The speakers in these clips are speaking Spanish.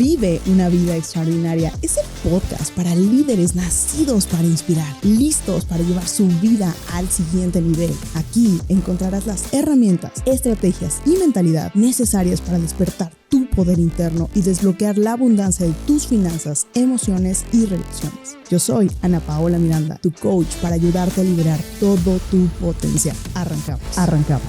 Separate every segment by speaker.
Speaker 1: Vive una vida extraordinaria. Es el podcast para líderes nacidos para inspirar, listos para llevar su vida al siguiente nivel. Aquí encontrarás las herramientas, estrategias y mentalidad necesarias para despertar tu poder interno y desbloquear la abundancia de tus finanzas, emociones y relaciones. Yo soy Ana Paola Miranda, tu coach para ayudarte a liberar todo tu potencial. Arrancamos.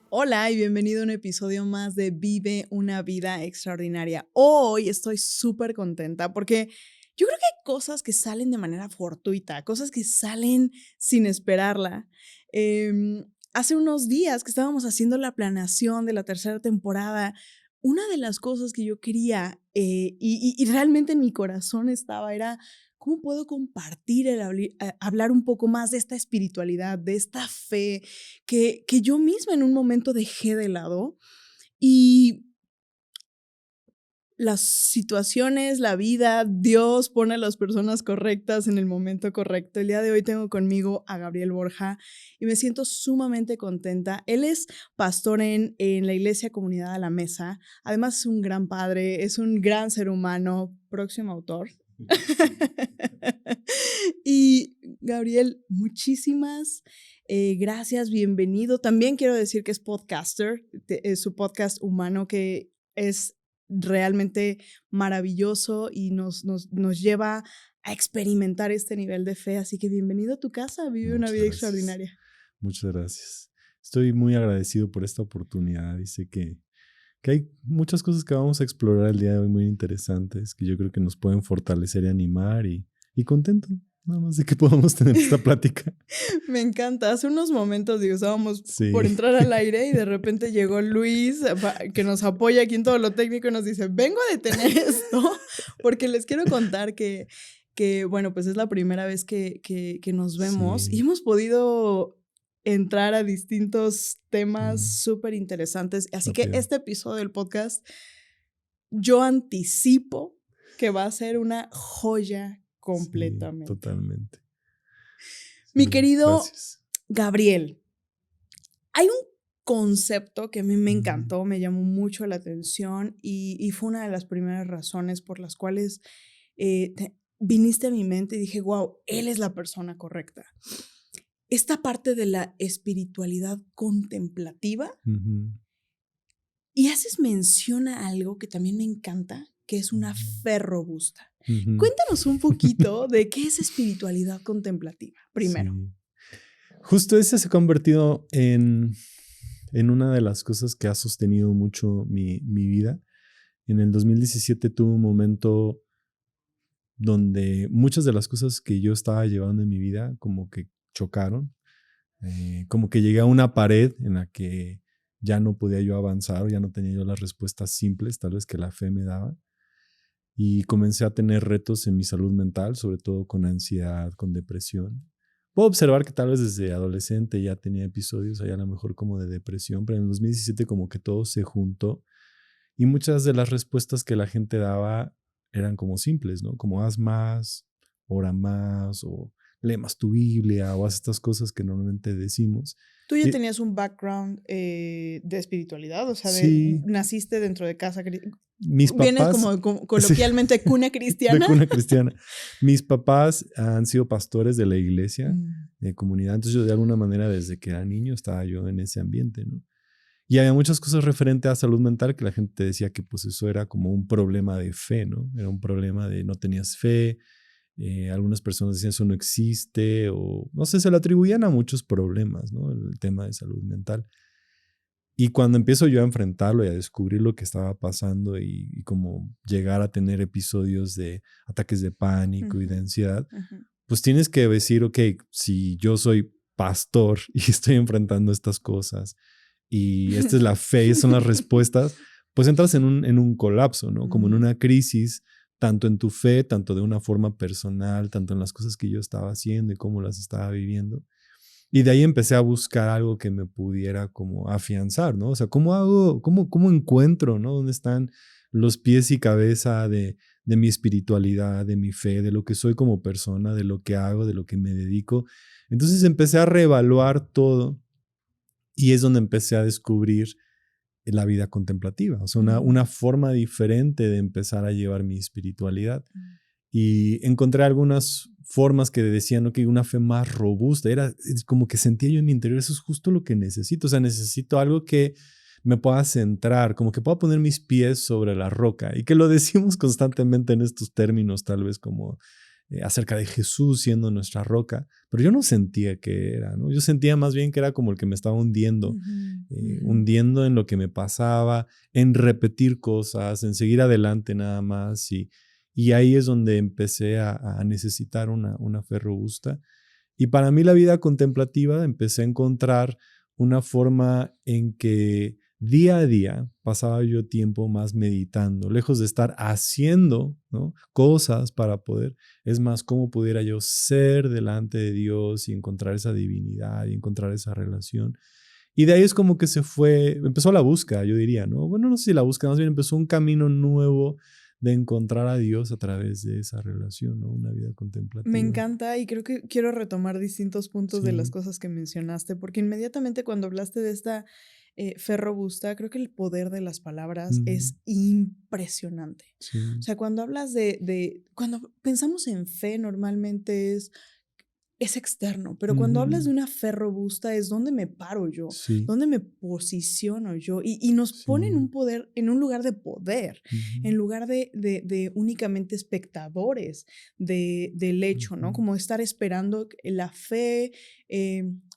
Speaker 1: Hola y bienvenido a un episodio más de Vive una vida extraordinaria. Hoy estoy súper contenta porque yo creo que hay cosas que salen de manera fortuita, cosas que salen sin esperarla. Hace unos días que estábamos haciendo la planeación de la tercera temporada, una de las cosas que yo quería y realmente en mi corazón era cómo puedo compartir, hablar un poco más de esta espiritualidad, de esta fe que yo misma en un momento dejé de lado. Y las situaciones, la vida, Dios pone a las personas correctas en el momento correcto. El día de hoy tengo conmigo a Gabriel Borja y me siento sumamente contenta. Él es pastor en la Iglesia Comunidad a la Mesa. Además es un gran padre, es un gran ser humano, próximo autor. Y Gabriel, muchísimas gracias, bienvenido. También quiero decir que es podcaster, es su podcast humano que es realmente maravilloso y nos lleva a experimentar este nivel de fe. Así que bienvenido a tu casa, vive una vida extraordinaria.
Speaker 2: Muchas gracias. Estoy muy agradecido por esta oportunidad y sé que hay muchas cosas que vamos a explorar el día de hoy muy interesantes que yo creo que nos pueden fortalecer y animar y contento nada más de que podamos tener esta plática.
Speaker 1: Me encanta. Hace unos momentos estábamos por entrar al aire y de repente llegó Luis, que nos apoya aquí en todo lo técnico y nos dice, vengo a detener esto porque les quiero contar que bueno, pues es la primera vez que nos vemos y hemos podido entrar a distintos temas súper interesantes. Así que este episodio del podcast yo anticipo que va a ser una joya completamente.
Speaker 2: Sí, totalmente.
Speaker 1: Mi querido Gabriel, hay un concepto que a mí me encantó, me llamó mucho la atención y fue una de las primeras razones por las cuales viniste a mi mente y dije, wow, él es la persona correcta. Esta parte de la espiritualidad contemplativa y haces mención a algo que también me encanta, que es una fe robusta. Cuéntanos un poquito de qué es espiritualidad contemplativa, primero.
Speaker 2: Sí. Justo ese se ha convertido en una de las cosas que ha sostenido mucho mi vida. En el 2017 tuve un momento donde muchas de las cosas que yo estaba llevando en mi vida como que chocaron, como que llegué a una pared en la que ya no podía yo avanzar o ya no tenía yo las respuestas simples, tal vez que la fe me daba. Y comencé a tener retos en mi salud mental, sobre todo con ansiedad, con depresión. Puedo observar que tal vez desde adolescente ya tenía episodios ahí a lo mejor como de depresión, pero en el 2017 como que todo se juntó y muchas de las respuestas que la gente daba eran como simples, ¿no? Como haz más, ora más o lee más tu Biblia o haz estas cosas que normalmente decimos.
Speaker 1: ¿Tú ya tenías un background de espiritualidad? O sea,
Speaker 2: sí.
Speaker 1: ¿naciste dentro de casa?
Speaker 2: Mis papás...
Speaker 1: ¿Vienes como coloquialmente cuna cristiana?
Speaker 2: De cuna cristiana. Mis papás han sido pastores de la iglesia, de comunidad. Entonces yo de alguna manera desde que era niño estaba yo en ese ambiente, ¿no? Y había muchas cosas referentes a salud mental que la gente decía que pues eso era como un problema de fe, ¿no? Era un problema de no tenías fe. Algunas personas decían eso no existe o no sé, se le atribuían a muchos problemas, ¿no? El tema de salud mental. Y cuando empiezo yo a enfrentarlo y a descubrir lo que estaba pasando y como llegar a tener episodios de ataques de pánico y de ansiedad, pues tienes que decir, ok, si yo soy pastor y estoy enfrentando estas cosas y esta es la fe y son las respuestas, pues entras en un colapso, ¿no? Como en una crisis, tanto en tu fe, tanto de una forma personal, tanto en las cosas que yo estaba haciendo y cómo las estaba viviendo. Y de ahí empecé a buscar algo que me pudiera como afianzar, ¿no? O sea, ¿cómo hago, cómo encuentro, ¿no? ¿Dónde están los pies y cabeza de mi espiritualidad, de mi fe, de lo que soy como persona, de lo que hago, de lo que me dedico? Entonces empecé a reevaluar todo y es donde empecé a descubrir la vida contemplativa, o sea, una forma diferente de empezar a llevar mi espiritualidad. Y encontré algunas formas que decían, ok, una fe más robusta. Es como que sentía yo en mi interior, eso es justo lo que necesito. O sea, necesito algo que me pueda centrar, como que pueda poner mis pies sobre la roca. Y que lo decimos constantemente en estos términos, tal vez como acerca de Jesús siendo nuestra roca. Pero yo no sentía que era, ¿no? Yo sentía más bien que era como el que me estaba hundiendo. Hundiendo en lo que me pasaba, en repetir cosas, en seguir adelante nada más. Y ahí es donde empecé a necesitar una fe robusta. Y para mí la vida contemplativa empecé a encontrar una forma en que día a día pasaba yo tiempo más meditando, lejos de estar haciendo, ¿no?, cosas para poder. Es más, cómo pudiera yo ser delante de Dios y encontrar esa divinidad y encontrar esa relación. Y de ahí es como que empezó la búsqueda, yo diría, ¿no? Bueno, no sé si la búsqueda, más bien empezó un camino nuevo de encontrar a Dios a través de esa relación, ¿no? Una vida contemplativa.
Speaker 1: Me encanta y creo que quiero retomar distintos puntos de las cosas que mencionaste, porque inmediatamente cuando hablaste de esta fe robusta, creo que el poder de las palabras es impresionante.
Speaker 2: Sí.
Speaker 1: O sea, cuando hablas cuando pensamos en fe, normalmente es externo, pero cuando hablas de una fe robusta es donde me paro yo, donde me posiciono yo y nos pone en un lugar de poder, en lugar de únicamente espectadores del hecho, ¿no? Como estar esperando la fe,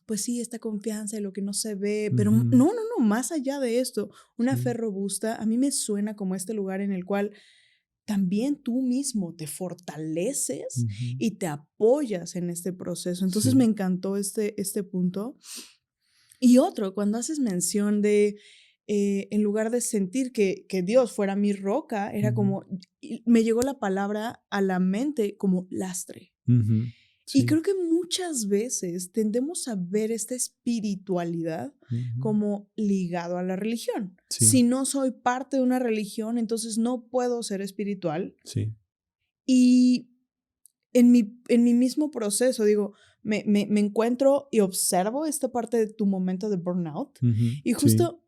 Speaker 1: pues sí, esta confianza en lo que no se ve, pero no, más allá de esto, una fe robusta a mí me suena como este lugar en el cual también tú mismo te fortaleces y te apoyas en este proceso. Entonces me encantó este punto. Y otro, cuando haces mención de, en lugar de sentir que Dios fuera mi roca, era como, me llegó la palabra a la mente como lastre. Y creo que muchas veces tendemos a ver esta espiritualidad como ligado a la religión. Si no soy parte de una religión, entonces no puedo ser espiritual. Y en mi mismo proceso, digo, me encuentro y observo esta parte de tu momento de burnout. Y justo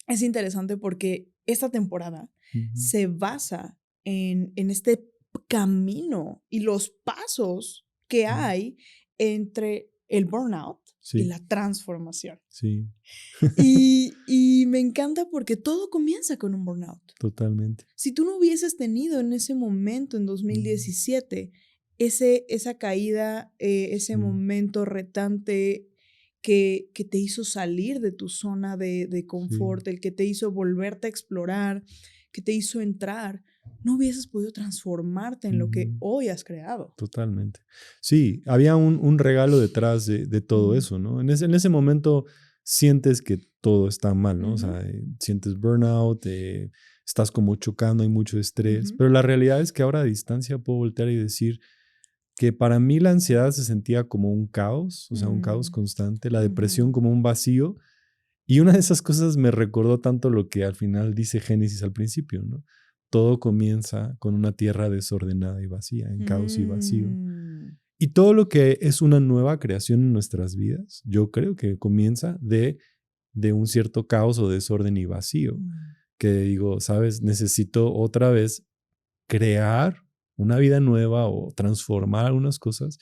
Speaker 1: es interesante porque esta temporada se basa en este camino y los pasos que hay entre el burnout y la transformación. Y me encanta porque todo comienza con un burnout.
Speaker 2: Totalmente.
Speaker 1: Si tú no hubieses tenido en ese momento, en 2017, esa caída, ese momento retante que te hizo salir de tu zona de confort, el que te hizo volverte a explorar, que te hizo entrar, no hubieses podido transformarte en lo que hoy has creado.
Speaker 2: Totalmente. Sí, había un regalo detrás de todo eso, ¿no? En ese momento sientes que todo está mal, ¿no? O sea, sientes burnout, estás como chocando, hay mucho estrés, pero la realidad es que ahora a distancia puedo voltear y decir que para mí la ansiedad se sentía como un caos, o sea, un caos constante, la depresión como un vacío, y una de esas cosas me recordó tanto lo que al final dice Génesis al principio, ¿no? Todo comienza con una tierra desordenada y vacía, en caos y vacío. Y todo lo que es una nueva creación en nuestras vidas, yo creo que comienza de un cierto caos o desorden y vacío. Que digo, ¿sabes? Necesito otra vez crear una vida nueva o transformar algunas cosas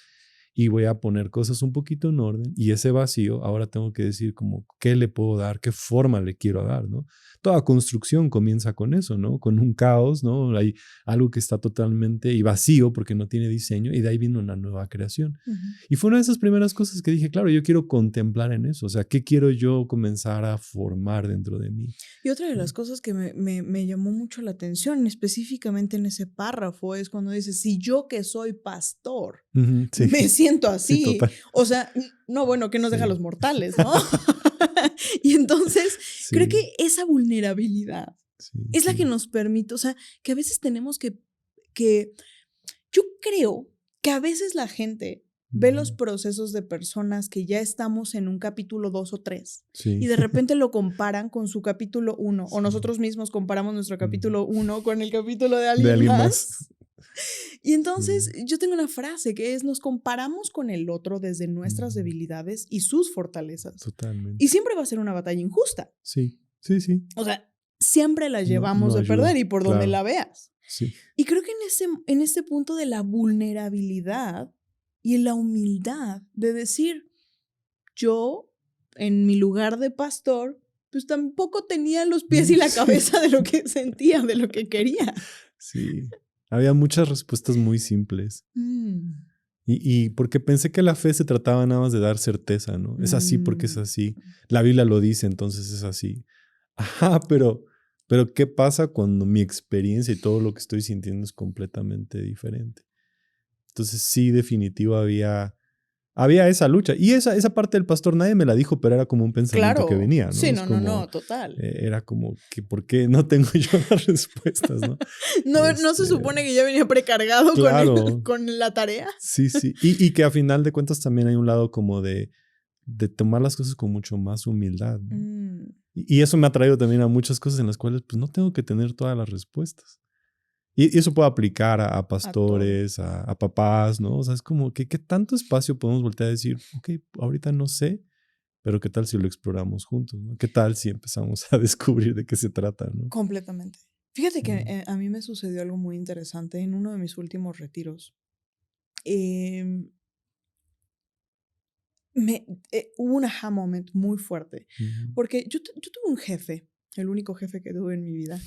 Speaker 2: y voy a poner cosas un poquito en orden y ese vacío ahora tengo que decir como qué le puedo dar, qué forma le quiero dar, ¿no? Toda construcción comienza con eso, ¿no? Con un caos, ¿no? Hay algo que está totalmente y vacío porque no tiene diseño y de ahí viene una nueva creación. Y fue una de esas primeras cosas que dije, claro, yo quiero contemplar en eso, o sea, ¿qué quiero yo comenzar a formar dentro de mí?
Speaker 1: Y otra de las cosas que me llamó mucho la atención, específicamente en ese párrafo, es cuando dice, si yo que soy pastor, me siento así, o sea, no, bueno, ¿qué nos deja a los mortales, no? Y entonces, creo que esa vulnerabilidad es la que nos permite, o sea, que a veces tenemos que yo creo que a veces la gente ve los procesos de personas que ya estamos en un capítulo 2 o 3 y de repente lo comparan con su capítulo 1 o nosotros mismos comparamos nuestro capítulo 1 con el capítulo de alguien más. Y entonces yo tengo una frase que es, nos comparamos con el otro desde nuestras debilidades y sus fortalezas.
Speaker 2: Totalmente.
Speaker 1: Y siempre va a ser una batalla injusta.
Speaker 2: Sí, sí.
Speaker 1: O sea, siempre la llevamos
Speaker 2: No
Speaker 1: de perder
Speaker 2: ayuda.
Speaker 1: y por donde
Speaker 2: Claro.
Speaker 1: la veas.
Speaker 2: Sí.
Speaker 1: Y creo que en ese punto de la vulnerabilidad y en la humildad de decir, yo, en mi lugar de pastor, pues tampoco tenía los pies y la
Speaker 2: Sí.
Speaker 1: cabeza de lo que sentía, de lo que quería.
Speaker 2: Sí. Había muchas respuestas muy simples. Y porque pensé que la fe se trataba nada más de dar certeza, ¿no? Es así porque es
Speaker 1: Mm.
Speaker 2: así. La Biblia lo dice, entonces es así. Ajá, pero ¿qué pasa cuando mi experiencia y todo lo que estoy sintiendo es completamente diferente? Entonces sí, definitivo había esa lucha. Y esa parte del pastor nadie me la dijo, pero era como un pensamiento que
Speaker 1: Claro.
Speaker 2: venía, ¿no?
Speaker 1: Sí,
Speaker 2: Es
Speaker 1: no,
Speaker 2: como,
Speaker 1: total.
Speaker 2: era como que ¿por qué no tengo yo las respuestas, no?
Speaker 1: No se supone que ya venía precargado
Speaker 2: Claro,
Speaker 1: con la tarea.
Speaker 2: sí, sí. Y que a final de cuentas también hay un lado como de tomar las cosas con mucho más humildad, ¿no? Y eso me ha traído también a muchas cosas en las cuales pues no tengo que tener todas las respuestas. Y eso puede aplicar a
Speaker 1: A todo.
Speaker 2: pastores, a papás, ¿no? O sea, es como que qué tanto espacio podemos voltear a decir, ok, ahorita no sé, pero qué tal si lo exploramos juntos, ¿no? ¿Qué tal si empezamos a descubrir de qué se trata, ¿no?
Speaker 1: Completamente. Fíjate que
Speaker 2: Mm,
Speaker 1: a mí me sucedió algo muy interesante en uno de mis últimos retiros. Em, hubo un aha moment muy fuerte,
Speaker 2: ujú,
Speaker 1: porque yo tuve un jefe, el único jefe que tuve en mi vida,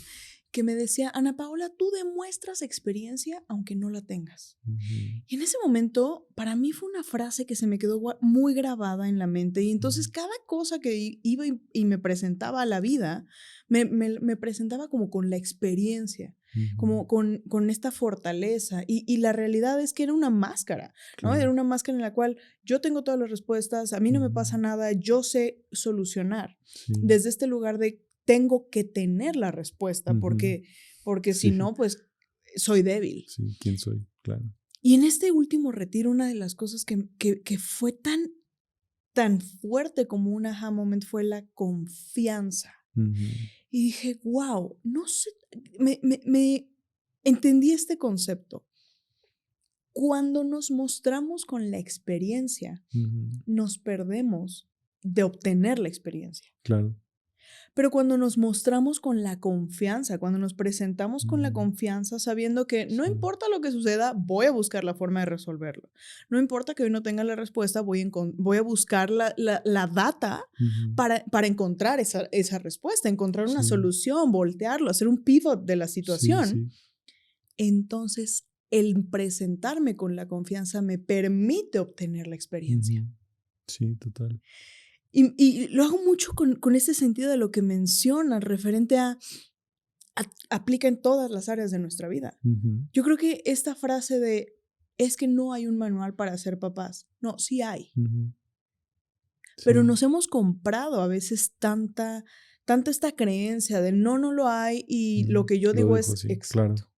Speaker 1: que me decía, Ana Paola, tú demuestras experiencia aunque no la tengas.
Speaker 2: ujú,
Speaker 1: Y en ese momento, para mí fue una frase que se me quedó muy grabada en la mente. Y entonces
Speaker 2: ujú,
Speaker 1: cada cosa que iba y me presentaba a la vida, me presentaba como con la experiencia,
Speaker 2: ujú.
Speaker 1: como con esta fortaleza. Y la realidad es que era una máscara, ¿no? Era
Speaker 2: Claro.
Speaker 1: una máscara en la cual yo tengo todas las respuestas, a mí no me pasa
Speaker 2: Ujú,
Speaker 1: nada, yo sé solucionar.
Speaker 2: sí.
Speaker 1: Desde este lugar de tengo que tener la respuesta,
Speaker 2: Ujú,
Speaker 1: porque si
Speaker 2: sí,
Speaker 1: no, pues soy débil.
Speaker 2: sí. ¿Quién soy? Claro.
Speaker 1: Y en este último retiro, una de las cosas que fue tan fuerte como un aha moment fue la confianza.
Speaker 2: Ujú,
Speaker 1: Y dije, wow, no sé, me entendí este concepto. Cuando nos mostramos con la experiencia,
Speaker 2: ujú,
Speaker 1: nos perdemos de obtener la experiencia.
Speaker 2: claro.
Speaker 1: Pero cuando nos mostramos con la confianza, cuando nos presentamos con la
Speaker 2: Ujú,
Speaker 1: confianza, sabiendo que no
Speaker 2: sí.
Speaker 1: importa lo que suceda, voy a buscar la forma de resolverlo. No importa que hoy no tenga la respuesta, voy a buscar la data
Speaker 2: Ujú,
Speaker 1: para encontrar esa respuesta, encontrar una
Speaker 2: sí.
Speaker 1: solución, voltearlo, hacer un pivot de la
Speaker 2: Sí,
Speaker 1: situación.
Speaker 2: sí.
Speaker 1: Entonces, el presentarme con la confianza me permite obtener la experiencia.
Speaker 2: Ujú, sí, total.
Speaker 1: Y lo hago mucho con ese sentido de lo que mencionas, referente aplica en todas las áreas de nuestra vida.
Speaker 2: Ujú,
Speaker 1: Yo creo que esta frase de, es que no hay un manual para ser papás. No, sí hay,
Speaker 2: ujú,
Speaker 1: pero
Speaker 2: sí.
Speaker 1: nos hemos comprado a veces tanta esta creencia de no lo hay y lo que yo
Speaker 2: Lo
Speaker 1: digo
Speaker 2: dejo
Speaker 1: es
Speaker 2: así, claro.
Speaker 1: exacto,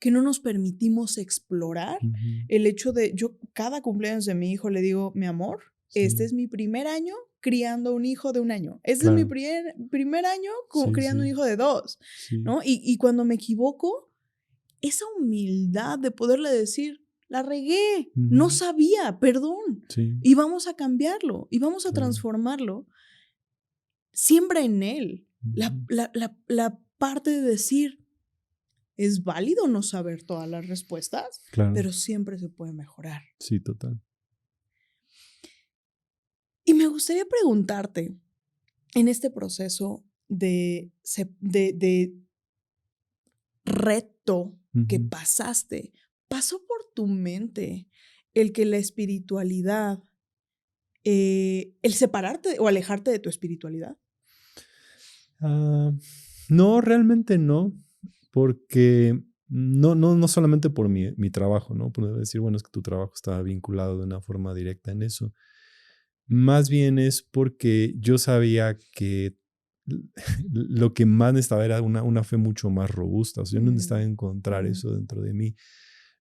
Speaker 1: que no nos permitimos explorar
Speaker 2: Ujú,
Speaker 1: el hecho de, yo cada cumpleaños de mi hijo le digo, mi amor, este
Speaker 2: sí,
Speaker 1: es mi primer año criando un hijo de 1 año. Este es mi
Speaker 2: claro.
Speaker 1: primer año
Speaker 2: Sí,
Speaker 1: criando un
Speaker 2: sí,
Speaker 1: hijo de 2,
Speaker 2: sí.
Speaker 1: ¿no? Y cuando me equivoco, esa humildad de poderle decir, la regué, no
Speaker 2: Ujú,
Speaker 1: sabía, perdón,
Speaker 2: sí,
Speaker 1: y vamos a cambiarlo, y vamos a
Speaker 2: claro.
Speaker 1: transformarlo, siembra en él
Speaker 2: Ujú,
Speaker 1: la parte de decir, es válido no saber todas las respuestas,
Speaker 2: claro.
Speaker 1: pero siempre se puede mejorar.
Speaker 2: Sí, total.
Speaker 1: Y me gustaría preguntarte, en este proceso de reto que
Speaker 2: Ujú.
Speaker 1: pasaste, ¿pasó por tu mente el que la espiritualidad, el separarte o alejarte de tu espiritualidad?
Speaker 2: Ah, no, realmente no, porque no solamente por mi trabajo, ¿no? Por decir, bueno, es que tu trabajo estaba vinculado de una forma directa en eso. Más bien es porque yo sabía que lo que más necesitaba era una fe mucho más robusta. O sea, yo no necesitaba
Speaker 1: Mm,
Speaker 2: encontrar
Speaker 1: ujú,
Speaker 2: eso dentro de mí.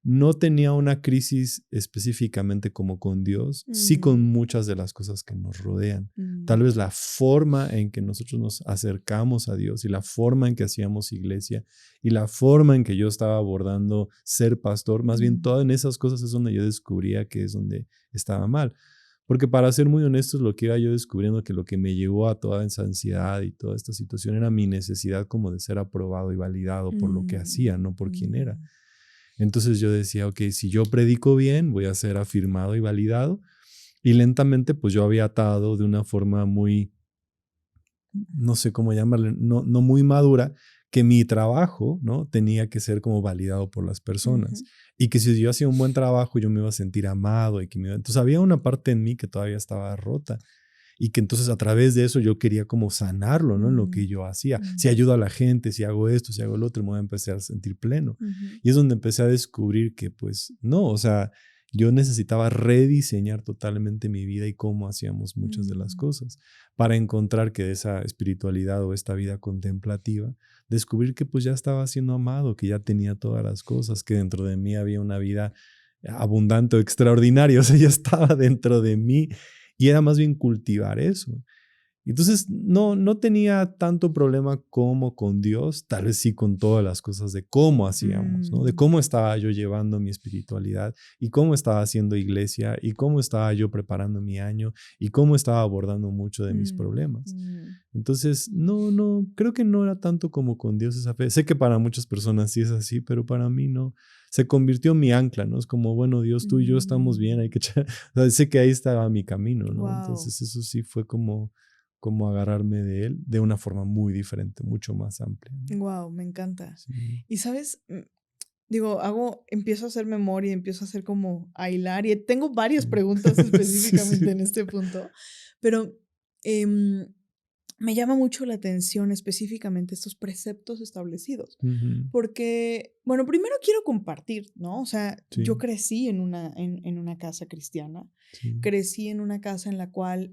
Speaker 2: No tenía una crisis específicamente como con Dios, sí con
Speaker 1: mm,
Speaker 2: muchas de las cosas que nos rodean. Tal
Speaker 1: mm,
Speaker 2: vez la forma en que nosotros nos acercamos a Dios y la forma en que hacíamos iglesia y la forma en que yo estaba abordando ser pastor, más bien
Speaker 1: mm,
Speaker 2: todas en esas cosas es donde yo descubría que es donde estaba mal. Porque para ser muy honestos, lo que iba yo descubriendo que lo que me llevó a toda esa ansiedad y toda esta situación era mi necesidad como de ser aprobado y validado por lo que hacía, no por quién era. Entonces yo decía, ok, si yo predico bien, voy a ser afirmado y validado. Y lentamente, pues yo había atado de una forma muy, no sé cómo llamarle, no muy madura, que mi trabajo, ¿no? Tenía que ser como validado por las personas. Y que si yo hacía un buen trabajo, yo me iba a sentir amado. Entonces había una parte en mí que todavía estaba rota. Y que entonces a través de eso yo quería como sanarlo, ¿no? En lo que yo hacía. Si ayudo a la gente, si hago esto, si hago lo otro, me voy a empezar a sentir pleno. Y es donde empecé a descubrir que pues no, o sea, yo necesitaba rediseñar totalmente mi vida y cómo hacíamos muchas de las cosas para encontrar que esa espiritualidad o esta vida contemplativa, descubrir que pues ya estaba siendo amado, que ya tenía todas las cosas, que dentro de mí había una vida abundante o extraordinaria, o sea, ya estaba dentro de mí y era más bien cultivar eso. Entonces no tenía tanto problema como con Dios, tal vez sí con todas las cosas de cómo hacíamos, ¿no? De cómo estaba yo llevando mi espiritualidad y cómo estaba haciendo iglesia y cómo estaba yo preparando mi año y cómo estaba abordando mucho de mis problemas. Entonces, creo que no era tanto como con Dios esa fe. Sé que para muchas personas sí es así, pero para mí no. Se convirtió en mi ancla, ¿no? Es como, bueno, Dios, tú y yo estamos bien, hay que echar. O sea, sé que ahí estaba mi camino, ¿no?
Speaker 1: Wow.
Speaker 2: Entonces, eso sí fue como agarrarme de él de una forma muy diferente, mucho más amplia, ¿no?
Speaker 1: Wow, me encanta.
Speaker 2: Sí.
Speaker 1: Y sabes, digo, empiezo a hacer memoria, empiezo a hacer como a hilar y tengo varias preguntas específicamente en este punto, pero me llama mucho la atención específicamente estos preceptos establecidos, porque, bueno, primero quiero compartir, ¿no? O sea, yo crecí en una casa cristiana, crecí en una casa en la cual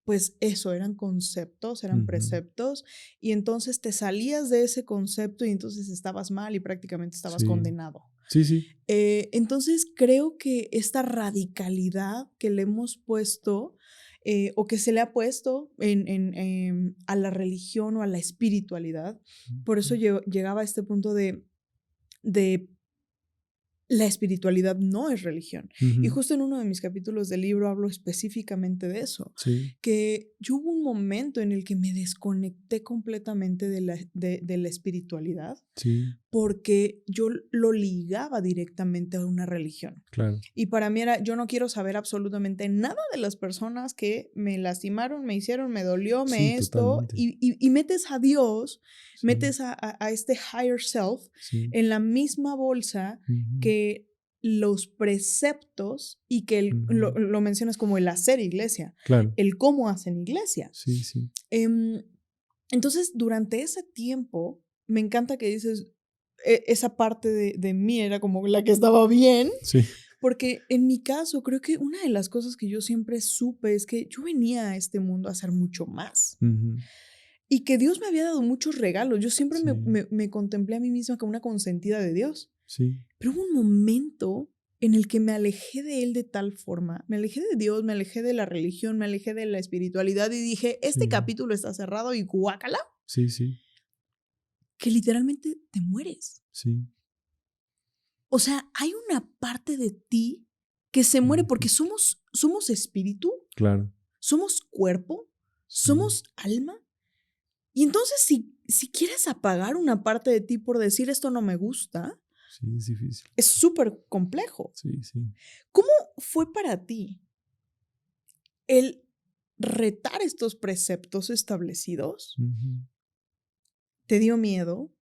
Speaker 1: pues eso, eran conceptos, eran preceptos, y entonces te salías de ese concepto y entonces estabas mal y prácticamente estabas condenado.
Speaker 2: Sí.
Speaker 1: Entonces creo que esta radicalidad que le hemos puesto o que se le ha puesto a la religión o a la espiritualidad, por eso llegaba a este punto de la espiritualidad no es religión. Y justo en uno de mis capítulos del libro hablo específicamente de eso, que yo hubo un momento en el que me desconecté completamente de la espiritualidad, porque yo lo ligaba directamente a una religión.
Speaker 2: Claro.
Speaker 1: Y para mí era, yo no quiero saber absolutamente nada de las personas que me lastimaron, me hicieron, me dolió, y metes a Dios, metes a este higher self en la misma bolsa que los preceptos y que lo mencionas como el hacer iglesia, el cómo hacen iglesia. Entonces, durante ese tiempo, me encanta que dices, esa parte de mí era como la que estaba bien, porque en mi caso creo que una de las cosas que yo siempre supe es que yo venía a este mundo a hacer mucho más. Y que Dios me había dado muchos regalos. Yo siempre me contemplé a mí misma como una consentida de Dios. Pero hubo un momento en el que me alejé de Él de tal forma, me alejé de Dios, me alejé de la religión, me alejé de la espiritualidad y dije, este capítulo está cerrado y guácala. Que literalmente te mueres. O sea, hay una parte de ti que se muere porque somos espíritu, somos cuerpo, somos alma. Y entonces si quieres apagar una parte de ti por decir esto no me gusta,
Speaker 2: es difícil.
Speaker 1: Es súper complejo. ¿Cómo fue para ti el retar estos preceptos establecidos? ¿Te dio miedo?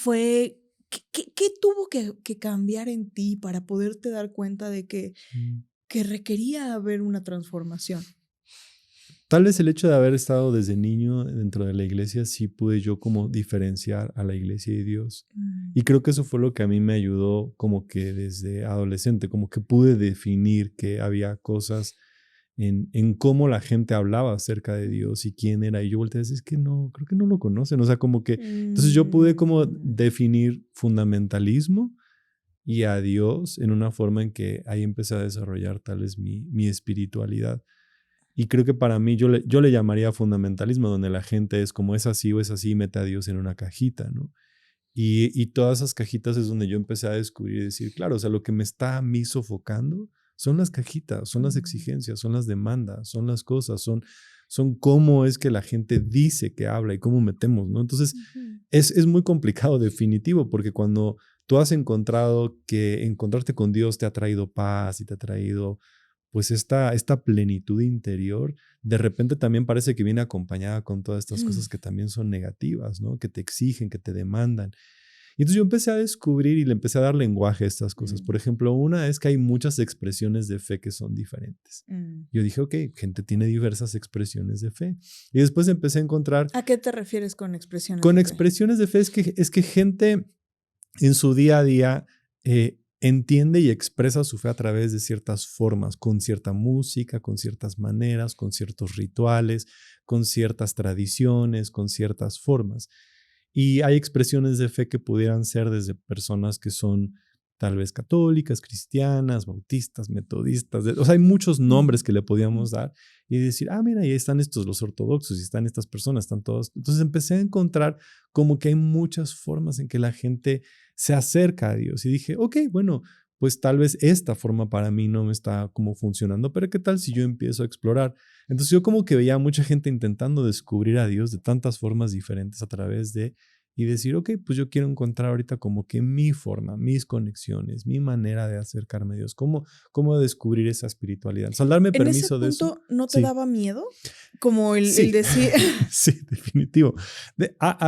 Speaker 1: ¿Qué tuvo que cambiar en ti para poderte dar cuenta de que requería haber una transformación?
Speaker 2: Tal vez el hecho de haber estado desde niño dentro de la iglesia, sí pude yo como diferenciar a la iglesia y Dios. Y creo que eso fue lo que a mí me ayudó como que desde adolescente, como que pude definir que había cosas en cómo la gente hablaba acerca de Dios y quién era. Y yo volteé a decir, es que no, creo que no lo conocen. O sea, como que... Entonces yo pude como definir fundamentalismo y a Dios en una forma en que ahí empecé a desarrollar tal vez mi espiritualidad. Y creo que para mí yo le llamaría fundamentalismo, donde la gente es como es así o es así, mete a Dios en una cajita, ¿no? Y todas esas cajitas es donde yo empecé a descubrir y decir, claro, o sea, lo que me está a mí sofocando son las cajitas, son las exigencias, son las demandas, son las cosas, son cómo es que la gente dice que habla y cómo metemos, ¿no? Entonces, es muy complicado, definitivo, porque cuando tú has encontrado que encontrarte con Dios te ha traído paz y te ha traído pues esta plenitud interior, de repente también parece que viene acompañada con todas estas cosas que también son negativas, ¿no? Que te exigen, que te demandan. Y entonces yo empecé a descubrir y le empecé a dar lenguaje a estas cosas. Por ejemplo, una es que hay muchas expresiones de fe que son diferentes. Yo dije, ok, gente tiene diversas expresiones de fe. Y después empecé a encontrar...
Speaker 1: ¿A qué te refieres con expresiones
Speaker 2: Con
Speaker 1: de
Speaker 2: expresiones de fe es que gente en su día a día entiende y expresa su fe a través de ciertas formas, con cierta música, con ciertas maneras, con ciertos rituales, con ciertas tradiciones, con ciertas formas. Y hay expresiones de fe que pudieran ser desde personas que son tal vez católicas, cristianas, bautistas, metodistas. O sea, hay muchos nombres que le podíamos dar y decir, mira, ahí están estos los ortodoxos y están estas personas, están todos. Entonces empecé a encontrar como que hay muchas formas en que la gente se acerca a Dios. Y dije, ok, bueno, pues tal vez esta forma para mí no me está como funcionando, pero ¿qué tal si yo empiezo a explorar? Entonces yo como que veía a mucha gente intentando descubrir a Dios de tantas formas diferentes a través de, y decir, ok, pues yo quiero encontrar ahorita como que mi forma, mis conexiones, mi manera de acercarme a Dios, cómo descubrir esa espiritualidad. O sea, darme permiso de eso.
Speaker 1: ¿En ese punto no te
Speaker 2: Sí.
Speaker 1: daba miedo? Como el
Speaker 2: Sí.
Speaker 1: decir...
Speaker 2: Sí, definitivo.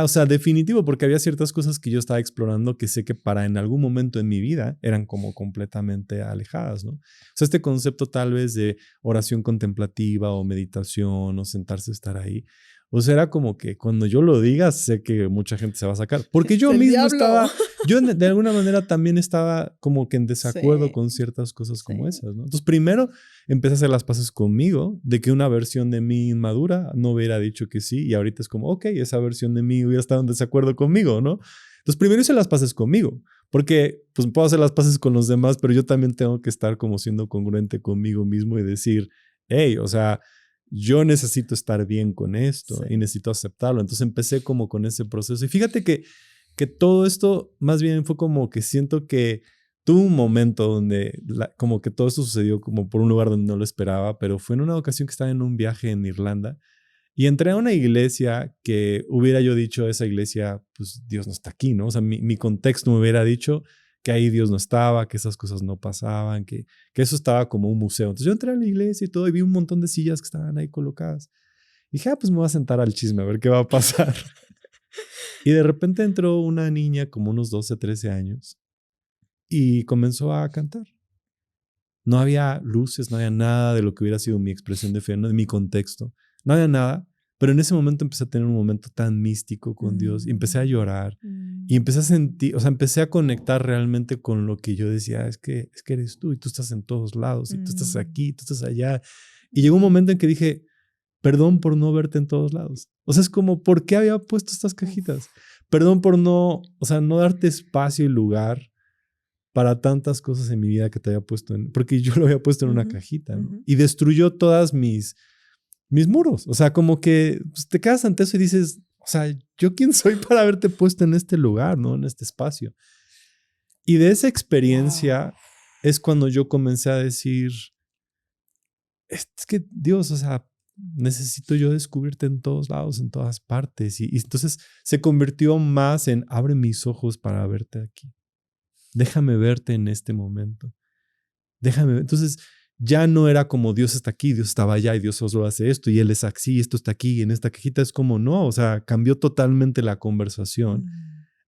Speaker 2: O sea, definitivo, porque había ciertas cosas que yo estaba explorando que sé que para en algún momento en mi vida eran como completamente alejadas, ¿no? O sea, este concepto tal vez de oración contemplativa o meditación o sentarse a estar ahí, o sea, era como que cuando yo lo diga, sé que mucha gente se va a sacar. Porque yo mismo estaba, yo de alguna manera también estaba como que en desacuerdo con ciertas cosas como esas, ¿no? Entonces, primero empecé a hacer las paces conmigo, de que una versión de mí inmadura no hubiera dicho que sí, y ahorita es como, ok, esa versión de mí hubiera estado en desacuerdo conmigo, ¿no? Entonces, primero hice las paces conmigo, porque pues puedo hacer las paces con los demás, pero yo también tengo que estar como siendo congruente conmigo mismo y decir, hey, o sea, yo necesito estar bien con esto y necesito aceptarlo. Entonces empecé como con ese proceso. Y fíjate que todo esto más bien fue como que siento que tuve un momento donde como que todo esto sucedió como por un lugar donde no lo esperaba, pero fue en una ocasión que estaba en un viaje en Irlanda y entré a una iglesia que hubiera yo dicho, esa iglesia, pues Dios no está aquí, ¿no? O sea, mi contexto me hubiera dicho que ahí Dios no estaba, que esas cosas no pasaban, que eso estaba como un museo. Entonces yo entré a la iglesia y todo y vi un montón de sillas que estaban ahí colocadas. Y dije, pues me voy a sentar al chisme a ver qué va a pasar. Y de repente entró una niña como unos 12, 13 años y comenzó a cantar. No había luces, no había nada de lo que hubiera sido mi expresión de fe, no, de mi contexto. No había nada, pero en ese momento empecé a tener un momento tan místico con Dios y empecé a llorar y empecé a sentir, o sea, empecé a conectar realmente con lo que yo decía, es que eres tú y tú estás en todos lados y tú estás aquí, tú estás allá. Y llegó un momento en que dije, perdón por no verte en todos lados. O sea, es como, ¿por qué había puesto estas cajitas? Perdón por no, o sea, no darte espacio y lugar para tantas cosas en mi vida que te había puesto porque yo lo había puesto en una cajita, ¿no? Y destruyó todas mis muros. O sea, como que pues, te quedas ante eso y dices, o sea, ¿yo quién soy para haberte puesto en este lugar, ¿no? En este espacio. Y de esa experiencia es cuando yo comencé a decir, es que Dios, o sea, necesito yo descubrirte en todos lados, en todas partes. Y entonces se convirtió más en abre mis ojos para verte aquí. Déjame verte en este momento. Déjame ver. Entonces ya no era como Dios está aquí, Dios estaba allá y Dios solo hace esto y Él es así, esto está aquí y en esta cajita es como no, o sea, cambió totalmente la conversación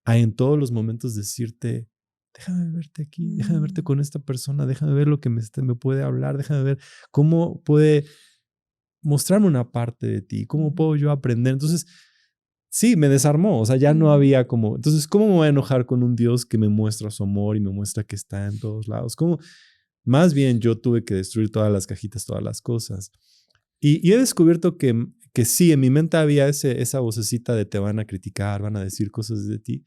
Speaker 2: a en todos los momentos decirte, déjame verte aquí, déjame verte con esta persona, déjame ver lo que me puede hablar, déjame ver cómo puede mostrarme una parte de ti, cómo puedo yo aprender. Entonces, sí, me desarmó, o sea, ya no había como, entonces, ¿cómo me voy a enojar con un Dios que me muestra su amor y me muestra que está en todos lados? ¿Cómo? Más bien yo tuve que destruir todas las cajitas, todas las cosas. Y he descubierto que sí, en mi mente había esa vocecita de te van a criticar, van a decir cosas de ti.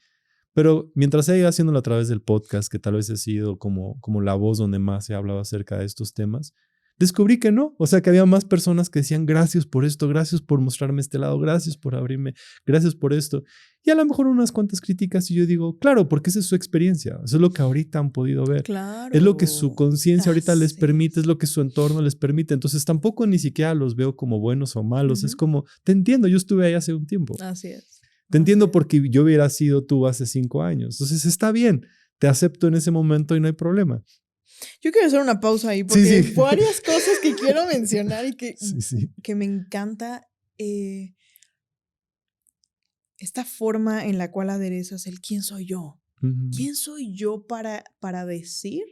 Speaker 2: Pero mientras he ido haciéndolo a través del podcast, que tal vez ha sido como la voz donde más he hablado acerca de estos temas, descubrí que no. O sea, que había más personas que decían gracias por esto, gracias por mostrarme este lado, gracias por abrirme, gracias por esto. Y a lo mejor unas cuantas críticas y yo digo, claro, porque esa es su experiencia. Eso es lo que ahorita han podido ver. Es lo que su
Speaker 1: Claro.
Speaker 2: conciencia ahorita les
Speaker 1: Así
Speaker 2: permite, es
Speaker 1: es.
Speaker 2: lo que su entorno les permite. Entonces tampoco ni siquiera los veo como buenos o malos. Es
Speaker 1: Ujú.
Speaker 2: como, te entiendo, yo estuve ahí hace un tiempo.
Speaker 1: Así es.
Speaker 2: Te
Speaker 1: Así
Speaker 2: entiendo
Speaker 1: es.
Speaker 2: porque yo hubiera sido tú hace 5 años. Entonces está bien, te acepto en ese momento y no hay problema.
Speaker 1: Yo quiero hacer una pausa ahí
Speaker 2: Sí,
Speaker 1: porque hay
Speaker 2: sí.
Speaker 1: varias cosas que quiero mencionar y
Speaker 2: Sí, sí.
Speaker 1: que me encanta esta forma en la cual aderezas el quién soy yo.
Speaker 2: Ujú.
Speaker 1: ¿Quién soy yo para decir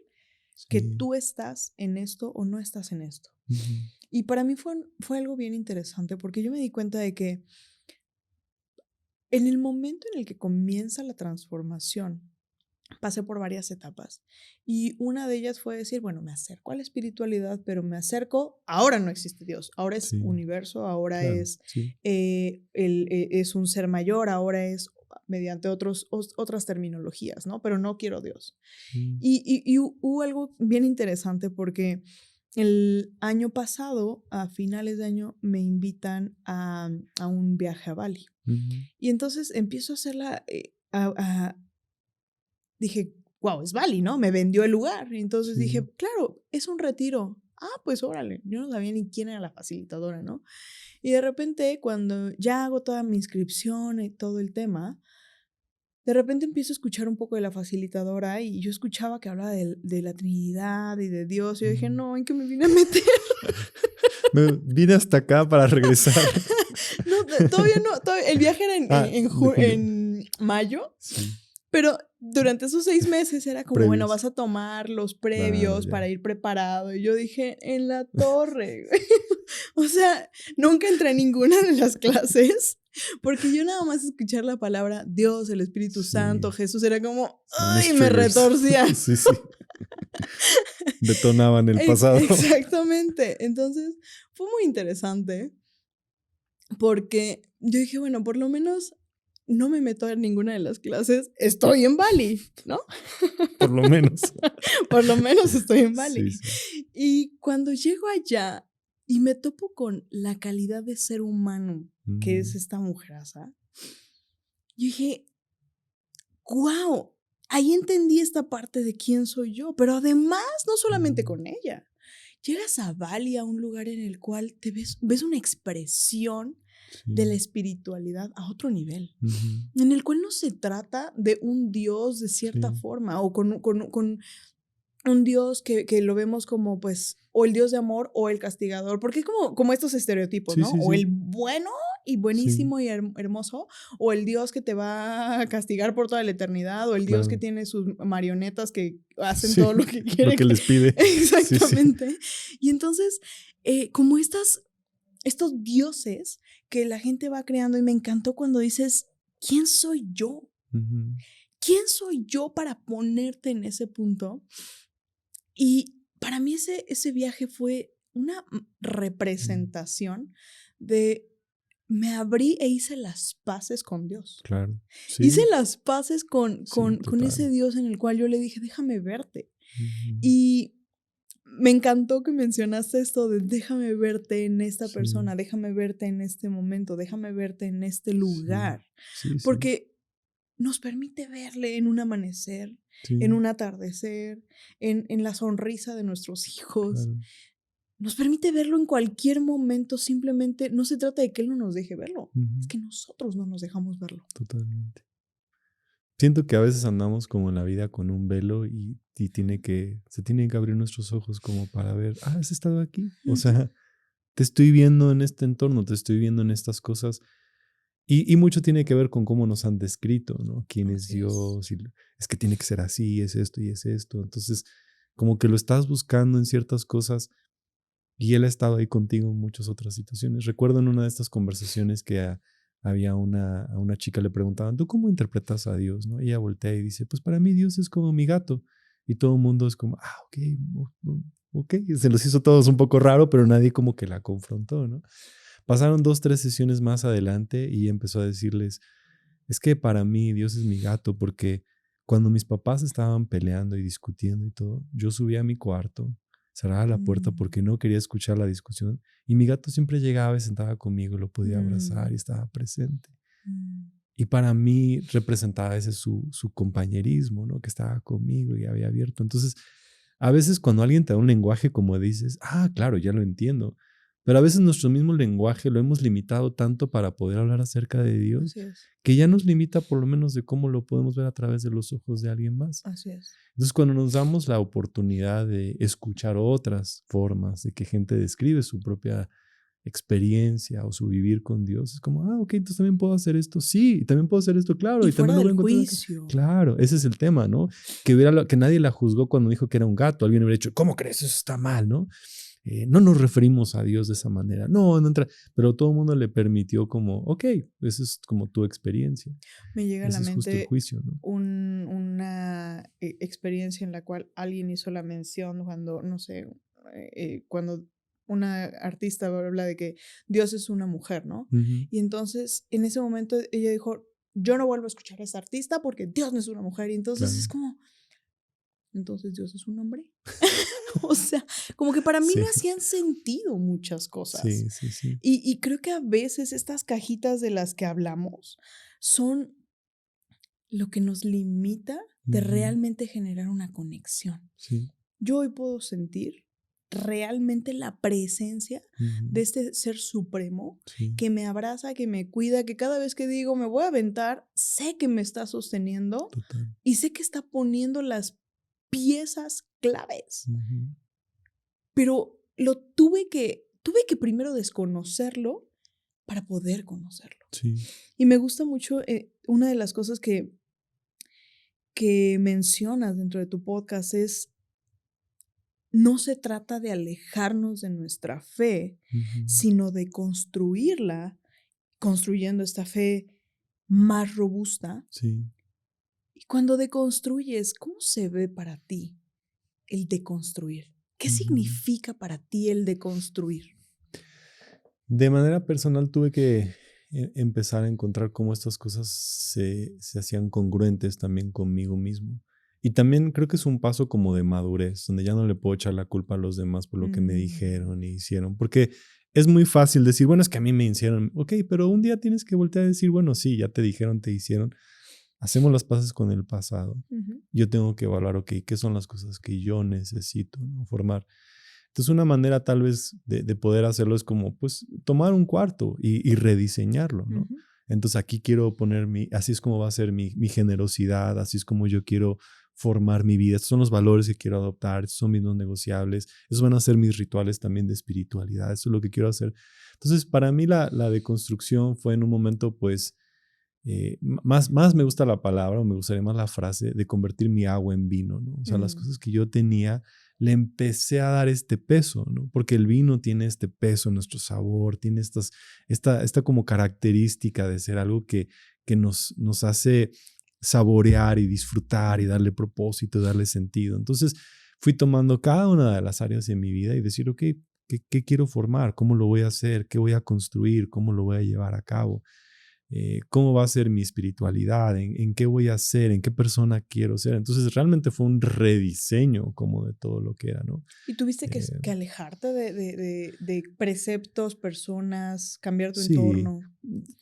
Speaker 1: que
Speaker 2: Sí.
Speaker 1: tú estás en esto o no estás en esto?
Speaker 2: Ujú.
Speaker 1: Y para mí fue algo bien interesante porque yo me di cuenta de que en el momento en el que comienza la transformación, pasé por varias etapas y una de ellas fue decir, bueno, me acerco a la espiritualidad, pero me acerco, ahora no existe Dios, ahora es
Speaker 2: Sí,
Speaker 1: universo, ahora
Speaker 2: claro, sí.
Speaker 1: es un ser mayor, ahora es mediante otras terminologías, ¿no? Pero no quiero Dios.
Speaker 2: Sí.
Speaker 1: Y hubo algo bien interesante porque el año pasado, a finales de año, me invitan a un viaje a Bali.
Speaker 2: Ujú.
Speaker 1: Y entonces empiezo a hacerla, dije, wow, es Bali, ¿no? Me vendió el lugar. Entonces
Speaker 2: Sí.
Speaker 1: dije, claro, es un retiro. Ah, pues órale, yo no sabía ni quién era la facilitadora, ¿no? Y de repente, cuando ya hago toda mi inscripción y todo el tema, de repente empiezo a escuchar un poco de la facilitadora y yo escuchaba que hablaba de la Trinidad y de Dios. Y yo dije,
Speaker 2: Mm.
Speaker 1: no, ¿en qué me vine a meter?
Speaker 2: Me vine hasta acá para regresar.
Speaker 1: No, todavía no, el viaje era
Speaker 2: Ah, de julio.
Speaker 1: en mayo.
Speaker 2: Sí,
Speaker 1: Pero durante esos 6 meses era como, bueno,
Speaker 2: previos.
Speaker 1: vas a tomar los
Speaker 2: Claro,
Speaker 1: previos para
Speaker 2: ya.
Speaker 1: ir preparado. Y yo dije, en la torre. O sea, nunca entré a ninguna de las clases, porque yo nada más escuchar la palabra Dios, el Espíritu Santo,
Speaker 2: Sí,
Speaker 1: Jesús, era como,
Speaker 2: son mis
Speaker 1: ¡ay! Me
Speaker 2: triggers.
Speaker 1: retorcía.
Speaker 2: Sí, sí. Detonaban el pasado.
Speaker 1: Exactamente. Entonces, fue muy interesante porque yo dije, bueno, por lo menos no me meto en ninguna de las clases, estoy en Bali, ¿no?
Speaker 2: Por lo menos.
Speaker 1: Por lo menos estoy en
Speaker 2: Sí,
Speaker 1: Bali.
Speaker 2: sí.
Speaker 1: Y cuando llego allá y me topo con la calidad de ser humano que es
Speaker 2: Mm,
Speaker 1: esta mujeraza, yo dije, wow, ahí entendí esta parte de quién soy yo, pero además, no solamente
Speaker 2: mm,
Speaker 1: con ella. Llegas a Bali, a un lugar en el cual ves una expresión de la
Speaker 2: sí.
Speaker 1: espiritualidad a otro nivel,
Speaker 2: Ujú.
Speaker 1: en el cual no se trata de un Dios de cierta
Speaker 2: Sí,
Speaker 1: forma o con un Dios que lo vemos como, pues, o el Dios de amor o el castigador, porque es como estos estereotipos,
Speaker 2: sí,
Speaker 1: ¿no?
Speaker 2: sí,
Speaker 1: O el
Speaker 2: sí.
Speaker 1: bueno y
Speaker 2: Sí,
Speaker 1: buenísimo y hermoso, o el Dios que te va a castigar por toda la eternidad, o el Dios que
Speaker 2: claro.
Speaker 1: tiene sus marionetas que hacen
Speaker 2: Sí,
Speaker 1: todo lo que
Speaker 2: lo
Speaker 1: quiere
Speaker 2: que
Speaker 1: que
Speaker 2: les pide. Sí, sí.
Speaker 1: exactamente. Y entonces, como estos dioses que la gente va creando, y me encantó cuando dices, ¿quién soy yo?
Speaker 2: Ujú.
Speaker 1: ¿Quién soy yo para ponerte en ese punto? Y para mí ese viaje fue una
Speaker 2: Mm,
Speaker 1: representación de me abrí e hice las paces con Dios.
Speaker 2: claro.
Speaker 1: Hice
Speaker 2: Sí,
Speaker 1: las paces con,
Speaker 2: sí,
Speaker 1: con ese
Speaker 2: total.
Speaker 1: Dios en el cual yo le dije, déjame verte.
Speaker 2: Ujú.
Speaker 1: Y me encantó que mencionaste esto de déjame verte en esta
Speaker 2: Sí,
Speaker 1: persona, déjame verte en este momento, déjame verte en este
Speaker 2: sí,
Speaker 1: lugar,
Speaker 2: sí, sí,
Speaker 1: porque nos permite verle en un amanecer, en
Speaker 2: sí,
Speaker 1: un atardecer, en la sonrisa de nuestros hijos.
Speaker 2: claro.
Speaker 1: Nos permite verlo en cualquier momento, simplemente no se trata de que Él no nos deje verlo, es
Speaker 2: Ujú.
Speaker 1: que nosotros no nos dejamos verlo.
Speaker 2: Totalmente. Siento que a veces andamos como en la vida con un velo y se tienen que abrir nuestros ojos como para ver, has estado aquí. O
Speaker 1: Ujú.
Speaker 2: sea, te estoy viendo en este entorno, te estoy viendo en estas cosas. Y mucho tiene que ver con cómo nos han descrito, ¿no? ¿Quién es
Speaker 1: Así es.
Speaker 2: Dios? Y es que tiene que ser así, es esto y es esto. Entonces, como que lo estás buscando en ciertas cosas y Él ha estado ahí contigo en muchas otras situaciones. Recuerdo en una de estas conversaciones que había a una chica le preguntaban, ¿tú cómo interpretas a Dios? ¿No? Y ella voltea y dice, pues para mí Dios es como mi gato. Y todo el mundo es como, ok, ok. Se los hizo todos un poco raro, pero nadie como que la confrontó, ¿no? Pasaron 2, 3 sesiones más adelante y empezó a decirles, es que para mí Dios es mi gato porque cuando mis papás estaban peleando y discutiendo y todo, yo subía a mi cuarto cerraba la puerta porque no quería escuchar la discusión. Y mi gato siempre llegaba y sentaba conmigo, lo podía abrazar y estaba presente. Y para mí representaba ese su compañerismo, ¿no? Que estaba conmigo y había abierto. Entonces, a veces cuando alguien te da un lenguaje como dices, claro, ya lo entiendo. Pero a veces nuestro mismo lenguaje lo hemos limitado tanto para poder hablar acerca de Dios,
Speaker 1: Así es.
Speaker 2: que ya nos limita por lo menos de cómo lo podemos ver a través de los ojos de alguien más.
Speaker 1: Así es.
Speaker 2: Entonces, cuando nos damos la oportunidad de escuchar otras formas de que gente describe su propia experiencia o su vivir con Dios, es como, ok, entonces también puedo hacer esto, sí, y también puedo hacer esto, claro,
Speaker 1: Y
Speaker 2: y también
Speaker 1: fuera
Speaker 2: lo voy
Speaker 1: del
Speaker 2: a encontrar acá.
Speaker 1: juicio.
Speaker 2: Claro, ese es el tema, ¿no? Que nadie la juzgó cuando dijo que era un gato, alguien hubiera dicho, ¿cómo crees? Eso está mal, ¿no? No nos referimos a Dios de esa manera, no entra, pero todo el mundo le permitió como, ok, eso es como tu experiencia.
Speaker 1: Me llega a la
Speaker 2: Ese es justo el
Speaker 1: mente
Speaker 2: juicio, ¿no?
Speaker 1: una experiencia en la cual alguien hizo la mención cuando, no sé, cuando una artista habla de que Dios es una mujer, ¿no?
Speaker 2: Ujú.
Speaker 1: Y entonces en ese momento ella dijo, yo no vuelvo a escuchar a esa artista porque Dios no es una mujer. Y entonces
Speaker 2: Claro.
Speaker 1: es como, entonces Dios es un hombre. O sea, como que para mí
Speaker 2: Sí,
Speaker 1: me hacían sentido muchas cosas.
Speaker 2: sí.
Speaker 1: Y creo que a veces estas cajitas de las que hablamos son lo que nos limita de
Speaker 2: Ujú.
Speaker 1: realmente generar una conexión.
Speaker 2: Sí.
Speaker 1: Yo hoy puedo sentir realmente la presencia de
Speaker 2: Ujú.
Speaker 1: este ser supremo
Speaker 2: Sí,
Speaker 1: que me abraza, que me cuida, que cada vez que digo me voy a aventar, sé que me está sosteniendo
Speaker 2: total.
Speaker 1: y sé que está poniendo las piezas claves.
Speaker 2: Ujú.
Speaker 1: Pero tuve que primero desconocerlo para poder conocerlo.
Speaker 2: Sí.
Speaker 1: Y me gusta mucho una de las cosas que mencionas dentro de tu podcast es, no se trata de alejarnos de nuestra fe,
Speaker 2: Ujú.
Speaker 1: sino de construirla, construyendo esta fe más robusta.
Speaker 2: Sí.
Speaker 1: Y cuando deconstruyes, ¿cómo se ve para ti el deconstruir? ¿Qué
Speaker 2: Ujú.
Speaker 1: significa para ti el deconstruir?
Speaker 2: De manera personal tuve que empezar a encontrar cómo estas cosas se hacían congruentes también conmigo mismo. Y también creo que es un paso como de madurez, donde ya no le puedo echar la culpa a los demás por lo que me dijeron y hicieron. Porque es muy fácil decir, bueno, es que a mí me hicieron, ok, pero un día tienes que voltear a decir, bueno, sí, ya te dijeron, te hicieron. Hacemos las paces con el pasado.
Speaker 1: Ujú.
Speaker 2: Yo tengo que evaluar, ok, ¿qué son las cosas que yo necesito, ¿no? Formar. Entonces, una manera tal vez de poder hacerlo es como, pues, tomar un cuarto y rediseñarlo, ¿no?
Speaker 1: Ujú.
Speaker 2: Entonces, aquí quiero poner así es como va a ser mi generosidad, así es como yo quiero formar mi vida. Estos son los valores que quiero adoptar, estos son mis no negociables, esos van a ser mis rituales también de espiritualidad, eso es lo que quiero hacer. Entonces, para mí la deconstrucción fue en un momento, pues, más me gusta la palabra, o me gustaría más la frase de convertir mi agua en vino, ¿no? O sea, las
Speaker 1: Mm.
Speaker 2: cosas que yo tenía, le empecé a dar este peso, ¿no? Porque el vino tiene este peso, nuestro sabor, tiene esta como característica de ser algo que nos hace saborear y disfrutar y darle propósito, darle sentido. Entonces, fui tomando cada una de las áreas de mi vida y decir, ok, ¿qué quiero formar? ¿Cómo lo voy a hacer? ¿Qué voy a construir? ¿Cómo lo voy a llevar a cabo? ¿Cómo va a ser mi espiritualidad? ¿En qué voy a ser? ¿En qué persona quiero ser? Entonces realmente fue un rediseño como de todo lo que era, ¿no?
Speaker 1: ¿Y tuviste
Speaker 2: Eh,
Speaker 1: que alejarte de preceptos, personas, cambiar tu
Speaker 2: sí,
Speaker 1: entorno?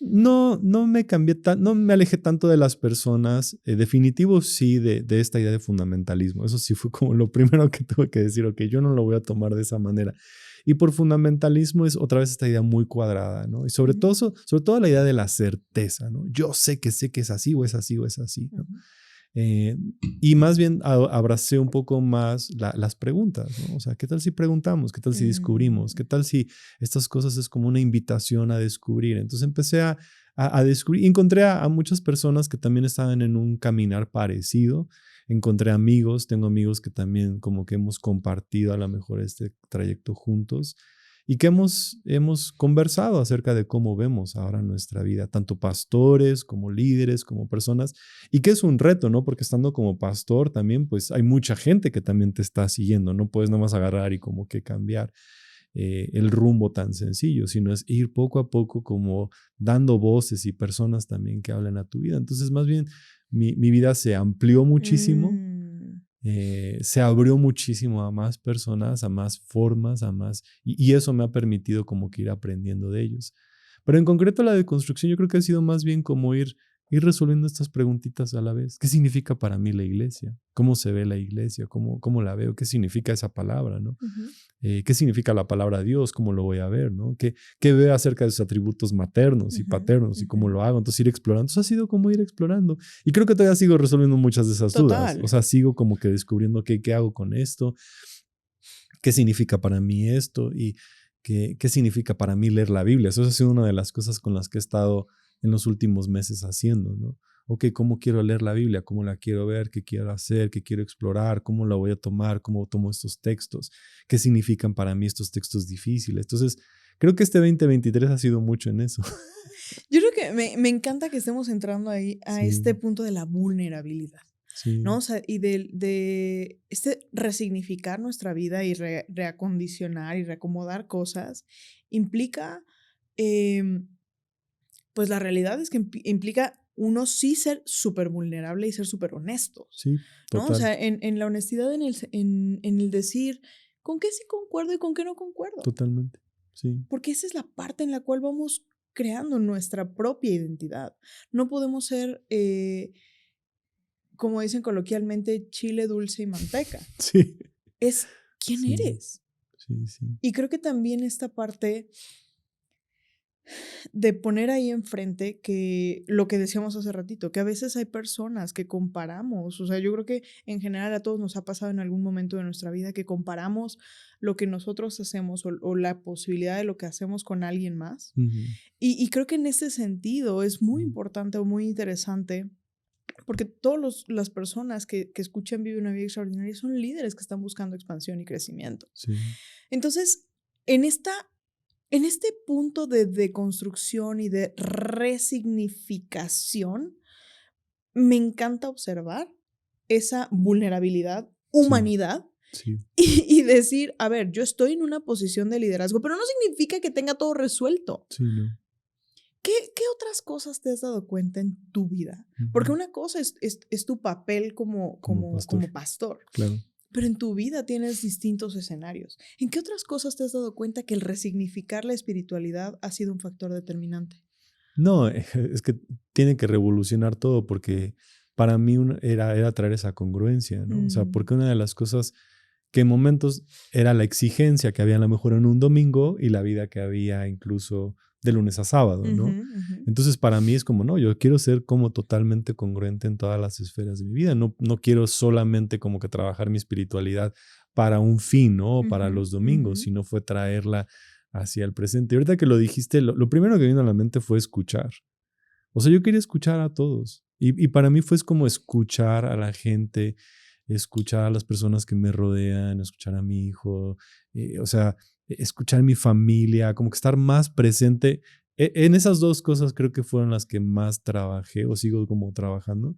Speaker 2: no me cambié no me alejé tanto de las personas. Definitivo sí de esta idea de fundamentalismo. Eso sí fue como lo primero que tuve que decir, ok, yo no lo voy a tomar de esa manera. Y por fundamentalismo es otra vez esta idea muy cuadrada, ¿no? Y
Speaker 1: Ujú,
Speaker 2: sobre todo la idea de la certeza, ¿no? Yo sé que es así o es así o es así, ¿no?
Speaker 1: ujú.
Speaker 2: Eh, y más bien abracé un poco más las preguntas, ¿no? O sea, ¿qué tal si preguntamos? ¿Qué tal si descubrimos? ¿Qué
Speaker 1: Mm,
Speaker 2: tal si estas cosas es como una invitación a descubrir? Entonces empecé a descubrir y encontré a muchas personas que también estaban en un caminar parecido. Encontré amigos, tengo amigos que también como que hemos compartido a lo mejor este trayecto juntos y que hemos conversado acerca de cómo vemos ahora nuestra vida, tanto pastores como líderes, como personas, y que es un reto, ¿no? Porque estando como pastor también, pues hay mucha gente que también te está siguiendo, no puedes nada más agarrar y como que cambiar el rumbo tan sencillo, sino es ir poco a poco como dando voces y personas también que hablen a tu vida. Entonces, más bien, mi vida se amplió muchísimo
Speaker 1: mm.
Speaker 2: se abrió muchísimo a más personas, a más formas, a más... Y eso me ha permitido como que ir aprendiendo de ellos. Pero en concreto la deconstrucción yo creo que ha sido más bien como ir resolviendo estas preguntitas a la vez. ¿Qué significa para mí la iglesia? ¿Cómo se ve la iglesia? ¿Cómo la veo? ¿Qué significa esa palabra? ¿No? ¿Qué significa la palabra Dios? ¿Cómo lo voy a ver? ¿No? ¿Qué veo acerca de sus atributos maternos y paternos y cómo lo hago? Entonces ir explorando. Entonces ha sido como ir explorando. Y creo que todavía sigo resolviendo muchas de esas dudas. O sea, sigo como que descubriendo qué hago con esto, qué significa para mí esto y qué significa para mí leer la Biblia. Eso ha sido una de las cosas con las que he estado en los últimos meses haciendo, ¿no? Ok, ¿cómo quiero leer la Biblia? ¿Cómo la quiero ver? ¿Qué quiero hacer? ¿Qué quiero explorar? ¿Cómo la voy a tomar? ¿Cómo tomo estos textos? ¿Qué significan para mí estos textos difíciles? Entonces, creo que este 2023 ha sido mucho en eso.
Speaker 1: Yo creo que me encanta que estemos entrando ahí a este punto de la vulnerabilidad, ¿no? O sea, y de este resignificar nuestra vida y reacondicionar y reacomodar cosas implica... pues la realidad es que implica uno sí ser súper vulnerable y ser súper honesto.
Speaker 2: Sí, total.
Speaker 1: ¿No? O sea, en la honestidad, en el decir con qué sí concuerdo y con qué no concuerdo.
Speaker 2: Totalmente, sí.
Speaker 1: Porque esa es la parte en la cual vamos creando nuestra propia identidad. No podemos ser, como dicen coloquialmente, chile, dulce y manteca.
Speaker 2: Sí.
Speaker 1: Es quién eres.
Speaker 2: Sí, sí.
Speaker 1: Y creo que también esta parte de poner ahí enfrente que lo que decíamos hace ratito, que a veces hay personas que comparamos, o sea, yo creo que en general a todos nos ha pasado en algún momento de nuestra vida que comparamos lo que nosotros hacemos o la posibilidad de lo que hacemos con alguien más. Y creo que en ese sentido es muy importante o muy interesante porque todas las personas que escuchan Vive una vida extraordinaria son líderes que están buscando expansión y crecimiento.
Speaker 2: Sí.
Speaker 1: Entonces, en este punto de deconstrucción y de resignificación, me encanta observar esa vulnerabilidad, humanidad,
Speaker 2: sí.
Speaker 1: Y decir, a ver, yo estoy en una posición de liderazgo, pero no significa que tenga todo resuelto.
Speaker 2: Sí, no.
Speaker 1: ¿Qué otras cosas te has dado cuenta en tu vida? Porque una cosa es tu papel como pastor.
Speaker 2: Claro.
Speaker 1: Pero en tu vida tienes distintos escenarios. ¿En qué otras cosas te has dado cuenta que el resignificar la espiritualidad ha sido un factor determinante?
Speaker 2: No, es que tiene que revolucionar todo porque para mí era traer esa congruencia, ¿no? O sea, porque una de las cosas que en momentos era la exigencia que había a lo mejor en un domingo y la vida que había incluso de lunes a sábado, ¿no? Entonces para mí es como, no, yo quiero ser como totalmente congruente en todas las esferas de mi vida. No quiero solamente como que trabajar mi espiritualidad para un fin, ¿no? Para los domingos, sino fue traerla hacia el presente. Y ahorita que lo dijiste, lo primero que vino a la mente fue escuchar. O sea, yo quería escuchar a todos. Y para mí fue como escuchar a la gente, escuchar a las personas que me rodean, escuchar a mi hijo, o sea, escuchar a mi familia, como que estar más presente. En esas dos cosas creo que fueron las que más trabajé o sigo como trabajando.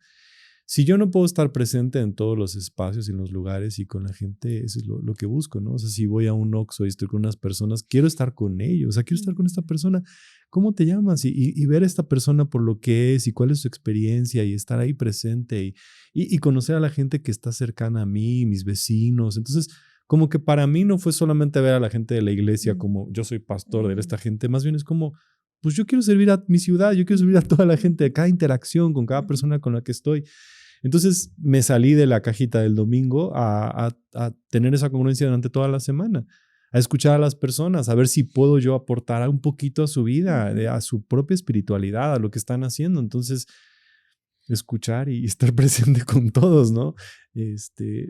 Speaker 2: Si yo no puedo estar presente en todos los espacios y en los lugares y con la gente, eso es lo que busco, ¿no? O sea, si voy a un Oxxo y estoy con unas personas, quiero estar con ellos, o sea, quiero estar con esta persona. ¿Cómo te llamas? Y ver a esta persona por lo que es y cuál es su experiencia y estar ahí presente y conocer a la gente que está cercana a mí, mis vecinos. Entonces, como que para mí no fue solamente ver a la gente de la iglesia como yo soy pastor de esta gente, más bien es como, pues yo quiero servir a mi ciudad, yo quiero servir a toda la gente, a cada interacción con cada persona con la que estoy. Entonces me salí de la cajita del domingo a tener esa congruencia durante toda la semana, a escuchar a las personas, a ver si puedo yo aportar un poquito a su vida, a su propia espiritualidad, a lo que están haciendo. Entonces, escuchar y estar presente con todos, ¿no?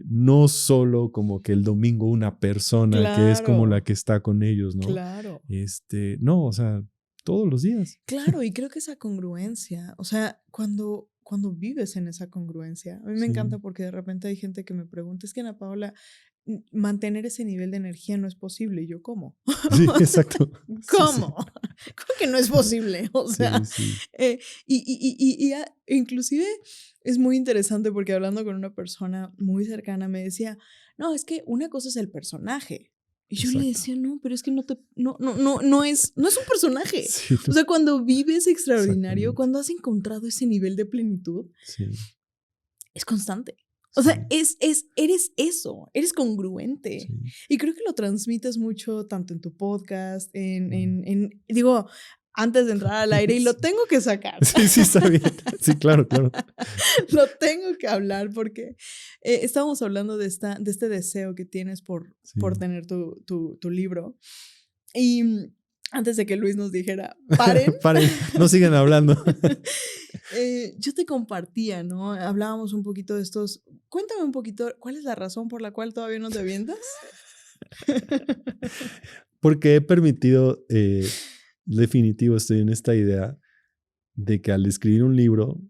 Speaker 2: No solo como que el domingo una persona que es como la que está con ellos, ¿no?
Speaker 1: Claro.
Speaker 2: No, o sea, todos los días.
Speaker 1: Claro, y creo que esa congruencia, o sea, cuando vives en esa congruencia, a mí me encanta porque de repente hay gente que me pregunta, es que Ana Paola, mantener ese nivel de energía no es posible. Y yo, ¿cómo?
Speaker 2: Sí, exacto.
Speaker 1: ¿Cómo? ¿Cómo que no es posible? O sea, inclusive es muy interesante porque hablando con una persona muy cercana me decía, no, es que una cosa es el personaje. Y yo le decía, no, pero es que no es un personaje. Sí, o sea, cuando vives extraordinario, cuando has encontrado ese nivel de plenitud, es constante. O sea, eres eso, eres congruente.
Speaker 2: Sí.
Speaker 1: Y creo que lo transmites mucho tanto en tu podcast, digo, antes de entrar al aire, y lo tengo que sacar.
Speaker 2: Sí, está bien. Sí, claro.
Speaker 1: Lo tengo que hablar porque estábamos hablando de este deseo que tienes por tener tu libro. Y antes de que Luis nos dijera, paren.
Speaker 2: Paren, no sigan hablando.
Speaker 1: Yo te compartía, ¿no? Hablábamos un poquito de estos. Cuéntame un poquito, ¿cuál es la razón por la cual todavía no te avientas?
Speaker 2: Porque he permitido, definitivo, estoy en esta idea de que al escribir un libro,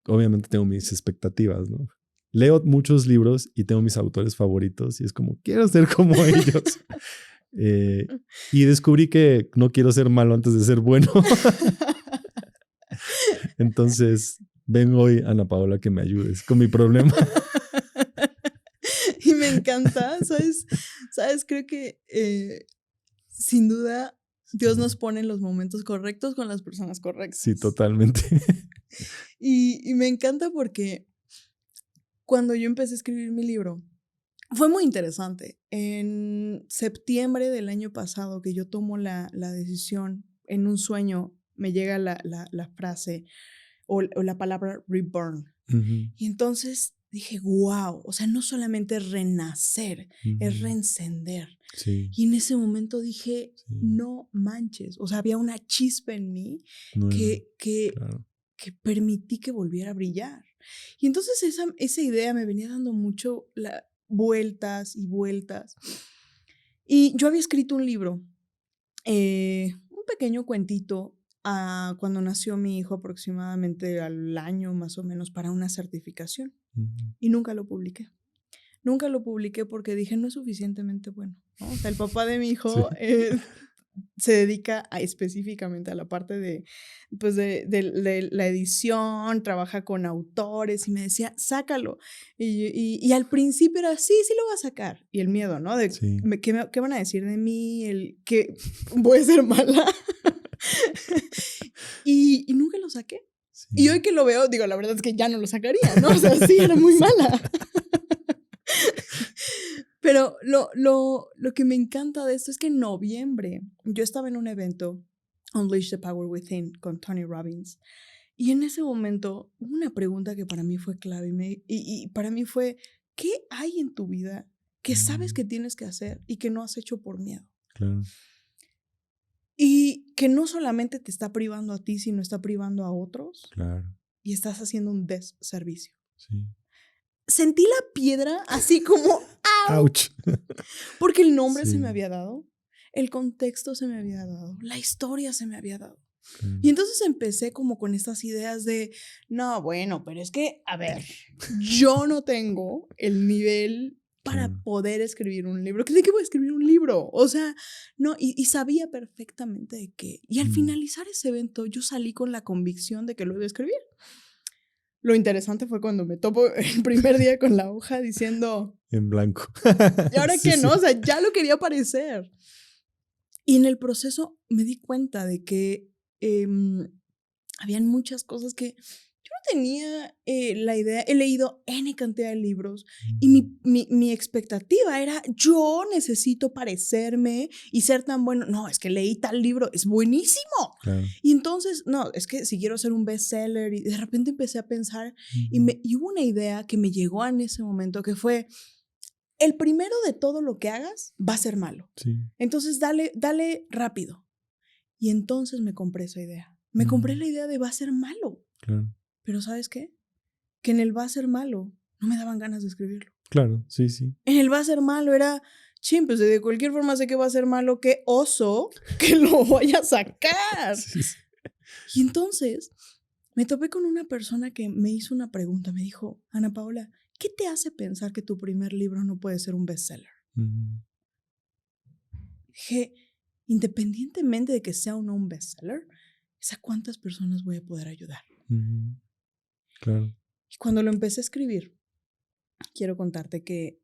Speaker 2: obviamente tengo mis expectativas, ¿no? Leo muchos libros y tengo mis autores favoritos y es como, quiero ser como ellos. Y descubrí que no quiero ser malo antes de ser bueno. Entonces, vengo hoy, Ana Paola, que me ayudes con mi problema.
Speaker 1: Y me encanta, ¿sabes? Creo que sin duda Dios nos pone en los momentos correctos con las personas correctas.
Speaker 2: Sí, totalmente.
Speaker 1: Y me encanta porque cuando yo empecé a escribir mi libro, fue muy interesante. En septiembre del año pasado, que yo tomo la decisión, en un sueño me llega la frase o la palabra reborn.
Speaker 2: Uh-huh.
Speaker 1: Y entonces dije, wow, o sea, no solamente es renacer, es reencender.
Speaker 2: Sí.
Speaker 1: Y en ese momento dije, no manches, o sea, había una chispa en mí que permití que volviera a brillar. Y entonces esa idea me venía dando mucho vueltas y vueltas. Y yo había escrito un libro, un pequeño cuentito, cuando nació mi hijo, aproximadamente al año más o menos, para una certificación. Y nunca lo publiqué. Nunca lo publiqué porque dije, no es suficientemente bueno, ¿no? O sea, el papá de mi hijo se dedica específicamente a la parte de la edición, trabaja con autores y me decía, sácalo. Y al principio era, sí lo voy a sacar. Y el miedo, ¿no? De ¿qué van a decir de mí? Que voy a ser mala. y nunca lo saqué. Sí. Y hoy que lo veo, digo, la verdad es que ya no lo sacaría, ¿no? O sea, sí, era muy mala. Pero lo que me encanta de esto es que en noviembre yo estaba en un evento, Unleash the Power Within, con Tony Robbins. Y en ese momento, una pregunta que para mí fue clave y para mí fue, ¿qué hay en tu vida que sabes que tienes que hacer y que no has hecho por miedo?
Speaker 2: Claro.
Speaker 1: Y que no solamente te está privando a ti, sino está privando a otros.
Speaker 2: Claro.
Speaker 1: Y estás haciendo un desservicio.
Speaker 2: Sí.
Speaker 1: Sentí la piedra así como
Speaker 2: ¡ouch!
Speaker 1: Porque el nombre se me había dado, el contexto se me había dado, la historia se me había dado. Y entonces empecé como con estas ideas de, no, bueno, pero es que, a ver, yo no tengo el nivel para poder escribir un libro. ¿De qué voy a escribir un libro? O sea, no, y sabía perfectamente de qué. Y al finalizar ese evento, yo salí con la convicción de que lo iba a escribir. Lo interesante fue cuando me topo el primer día con la hoja diciendo...
Speaker 2: En blanco.
Speaker 1: ¿Y ahora qué no? O sea, ya lo quería aparecer. Y en el proceso me di cuenta de que habían muchas cosas que yo no tenía la idea. He leído N cantidad de libros y mi expectativa era, yo necesito parecerme y ser tan bueno. No, es que leí tal libro, es buenísimo.
Speaker 2: Claro.
Speaker 1: Y entonces, no, es que si quiero ser un bestseller, y de repente empecé a pensar y hubo una idea que me llegó en ese momento que fue, el primero de todo lo que hagas va a ser malo.
Speaker 2: Sí.
Speaker 1: Entonces dale rápido. Y entonces me compré esa idea. Me compré la idea de va a ser malo.
Speaker 2: Claro.
Speaker 1: Pero ¿sabes qué? Que en el va a ser malo no me daban ganas de escribirlo.
Speaker 2: Claro, sí.
Speaker 1: En el va a ser malo era, pues de cualquier forma sé que va a ser malo, qué oso que lo voy a sacar. Sí. Y entonces me topé con una persona que me hizo una pregunta. Me dijo, Ana Paola, ¿qué te hace pensar que tu primer libro no puede ser un bestseller? Dije, independientemente de que sea o no un bestseller, ¿es a cuántas personas voy a poder ayudar?
Speaker 2: Claro.
Speaker 1: Y cuando lo empecé a escribir, quiero contarte que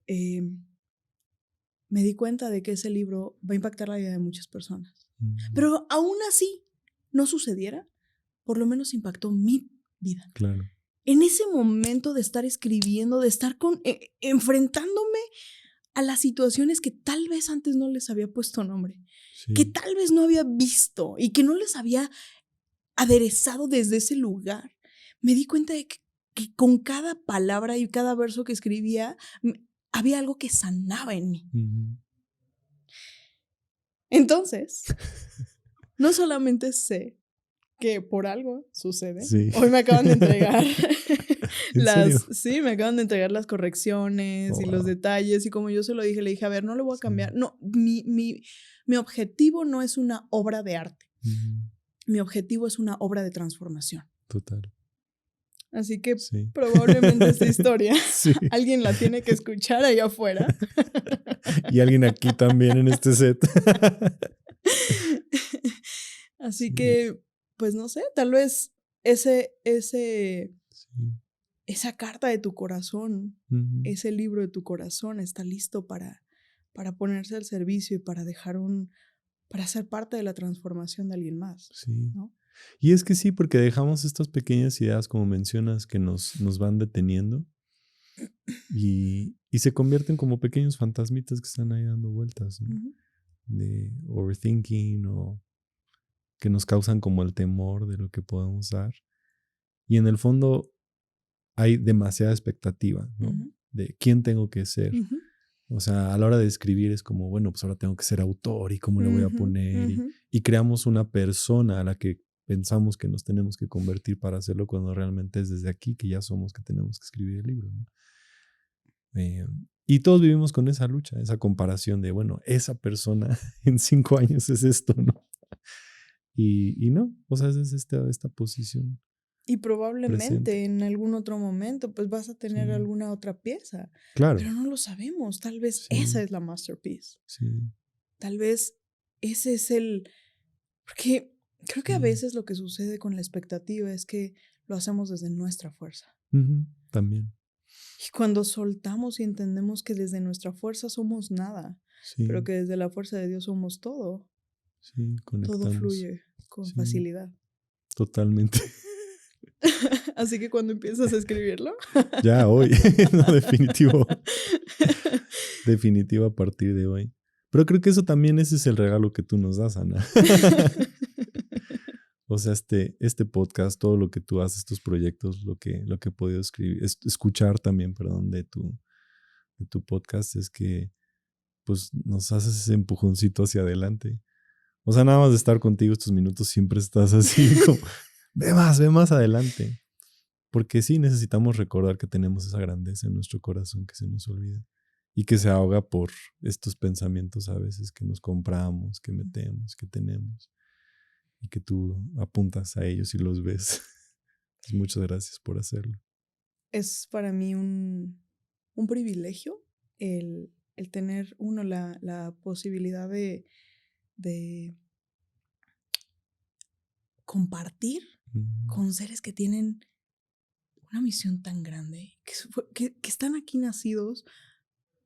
Speaker 1: me di cuenta de que ese libro va a impactar la vida de muchas personas. Pero aún así no sucediera, por lo menos impactó mi vida.
Speaker 2: Claro.
Speaker 1: en ese momento de estar escribiendo, de estar enfrentándome a las situaciones que tal vez antes no les había puesto nombre, que tal vez no había visto y que no les había aderezado desde ese lugar. Me di cuenta de que con cada palabra y cada verso que escribía había algo que sanaba en mí. Entonces, no solamente sé que por algo sucede.
Speaker 2: Sí.
Speaker 1: Hoy me acaban de entregar
Speaker 2: ¿En serio?
Speaker 1: Sí, me acaban de entregar las correcciones y los detalles. Y como yo se lo dije, le dije, a ver, no le voy a cambiar. No, mi objetivo no es una obra de arte. Mi objetivo es una obra de transformación.
Speaker 2: Total.
Speaker 1: Así que probablemente esta historia alguien la tiene que escuchar allá afuera.
Speaker 2: Y alguien aquí también en este set.
Speaker 1: Así que, pues no sé, tal vez esa carta de tu corazón, ese libro de tu corazón está listo para ponerse al servicio y para para ser parte de la transformación de alguien más.
Speaker 2: Sí.
Speaker 1: ¿No?
Speaker 2: Y es que sí, porque dejamos estas pequeñas ideas, como mencionas, que nos van deteniendo y se convierten como pequeños fantasmitas que están ahí dando vueltas, ¿no? De overthinking o que nos causan como el temor de lo que podemos dar. Y en el fondo hay demasiada expectativa, ¿no? De quién tengo que ser. O sea, a la hora de escribir es como, bueno, pues ahora tengo que ser autor y cómo le voy a poner. Y creamos una persona a la que pensamos que nos tenemos que convertir para hacerlo cuando realmente es desde aquí que ya somos que tenemos que escribir el libro, ¿no? Y todos vivimos con esa lucha, esa comparación de, bueno, esa persona en 5 años es esto, ¿no? Y no, o sea, es esta posición.
Speaker 1: Y probablemente
Speaker 2: presente.
Speaker 1: en algún otro momento pues vas a tener alguna otra pieza.
Speaker 2: Claro.
Speaker 1: Pero no lo sabemos. Tal vez esa es la masterpiece.
Speaker 2: Sí.
Speaker 1: Tal vez ese es porque creo que a veces lo que sucede con la expectativa es que lo hacemos desde nuestra fuerza.
Speaker 2: También.
Speaker 1: Y cuando soltamos y entendemos que desde nuestra fuerza somos nada, pero que desde la fuerza de Dios somos todo.
Speaker 2: Sí, conectamos.
Speaker 1: Todo fluye con facilidad.
Speaker 2: Totalmente.
Speaker 1: Así que cuando empiezas a escribirlo.
Speaker 2: Ya hoy. No, definitivo. Definitivo a partir de hoy. Pero creo que eso también, ese es el regalo que tú nos das, Ana. O sea, este podcast, todo lo que tú haces, estos proyectos, lo que he podido escuchar también, perdón, de tu podcast, es que pues nos haces ese empujoncito hacia adelante. O sea, nada más de estar contigo estos minutos siempre estás así como, ve más adelante. Porque sí necesitamos recordar que tenemos esa grandeza en nuestro corazón que se nos olvida y que se ahoga por estos pensamientos a veces que nos compramos, que metemos, que tenemos y que tú apuntas a ellos y los ves. Pues muchas gracias por hacerlo.
Speaker 1: Es para mí un privilegio el tener la posibilidad de compartir con seres que tienen una misión tan grande, que están aquí nacidos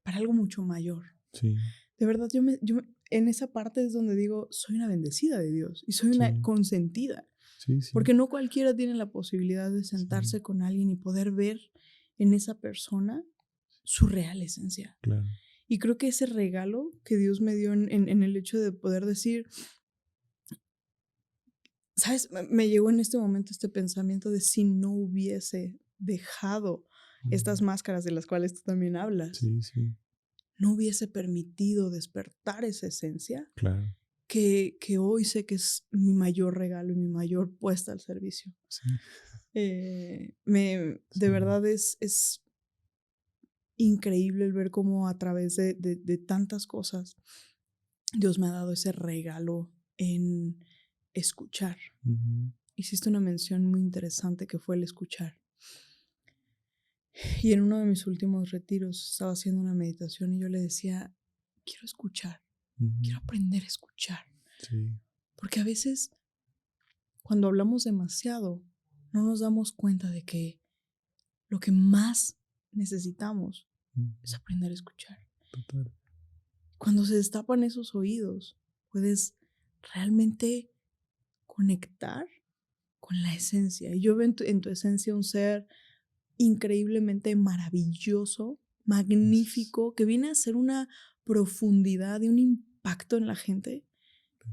Speaker 1: para algo mucho mayor.
Speaker 2: Sí.
Speaker 1: De verdad, yo en esa parte es donde digo, soy una bendecida de Dios y soy una consentida.
Speaker 2: Sí.
Speaker 1: Porque no cualquiera tiene la posibilidad de sentarse con alguien y poder ver en esa persona su real esencia.
Speaker 2: Claro.
Speaker 1: Y creo que ese regalo que Dios me dio en el hecho de poder decir, ¿sabes? Me llegó en este momento este pensamiento de si no hubiese dejado estas máscaras de las cuales tú también hablas, no hubiese permitido despertar esa esencia,
Speaker 2: claro,
Speaker 1: que hoy sé que es mi mayor regalo y mi mayor puesta al servicio.
Speaker 2: Sí.
Speaker 1: De verdad es increíble el ver cómo a través de tantas cosas Dios me ha dado ese regalo en escuchar. Hiciste una mención muy interesante que fue el escuchar. Y en uno de mis últimos retiros estaba haciendo una meditación y yo le decía, quiero escuchar, quiero aprender a escuchar.
Speaker 2: Sí.
Speaker 1: Porque a veces cuando hablamos demasiado no nos damos cuenta de que lo que más necesitamos es aprender a escuchar.
Speaker 2: Total.
Speaker 1: Cuando se destapan esos oídos, puedes realmente conectar con la esencia. Y yo veo en tu esencia un ser increíblemente maravilloso, magnífico, que viene a ser una profundidad y un impacto en la gente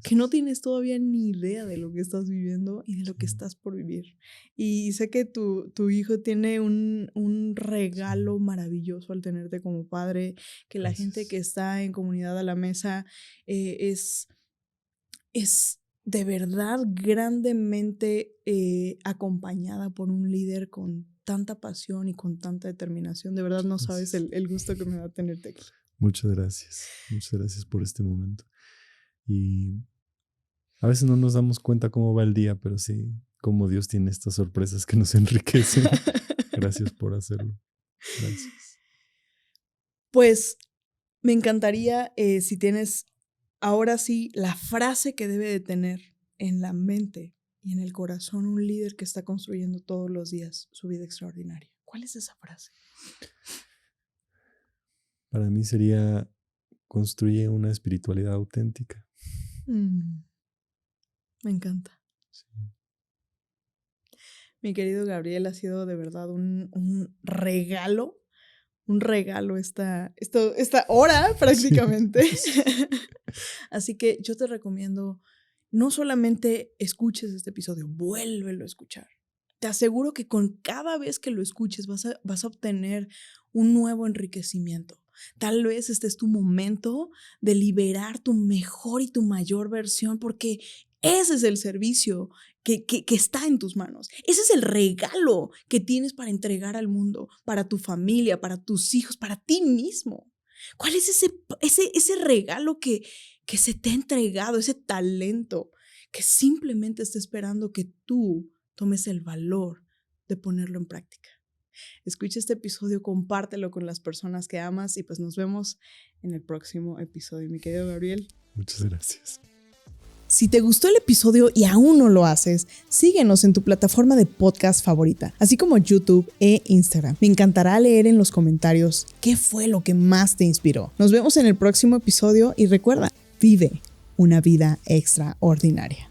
Speaker 1: que no tienes todavía ni idea de lo que estás viviendo y de lo que estás por vivir. Y sé que tu hijo tiene un regalo maravilloso al tenerte como padre, que la gente que está en Comunidad a la Mesa es de verdad grandemente acompañada por un líder con tanta pasión y con tanta determinación. De verdad no sabes el gusto que me da tenerte aquí.
Speaker 2: Muchas gracias por este momento. Y a veces no nos damos cuenta cómo va el día, pero sí, cómo Dios tiene estas sorpresas que nos enriquecen. Gracias por hacerlo. Gracias.
Speaker 1: Pues me encantaría si tienes ahora sí la frase que debe de tener en la mente y en el corazón un líder que está construyendo todos los días su vida extraordinaria. ¿Cuál es esa frase?
Speaker 2: Para mí sería: construye una espiritualidad auténtica.
Speaker 1: Me encanta.
Speaker 2: Sí.
Speaker 1: Mi querido Gabriel, ha sido de verdad un regalo esta hora prácticamente. Sí. Así que yo te recomiendo, no solamente escuches este episodio, vuélvelo a escuchar. Te aseguro que con cada vez que lo escuches vas a obtener un nuevo enriquecimiento. Tal vez este es tu momento de liberar tu mejor y tu mayor versión, porque ese es el servicio que está en tus manos. Ese es el regalo que tienes para entregar al mundo, para tu familia, para tus hijos, para ti mismo. ¿Cuál es ese regalo que se te ha entregado, ese talento que simplemente está esperando que tú tomes el valor de ponerlo en práctica? Escucha este episodio, compártelo con las personas que amas y pues nos vemos en el próximo episodio. Mi querido Gabriel.
Speaker 2: Muchas gracias.
Speaker 1: Si te gustó el episodio y aún no lo haces, síguenos en tu plataforma de podcast favorita, así como YouTube e Instagram. Me encantará leer en los comentarios qué fue lo que más te inspiró. Nos vemos en el próximo episodio y recuerda, vive una vida extraordinaria.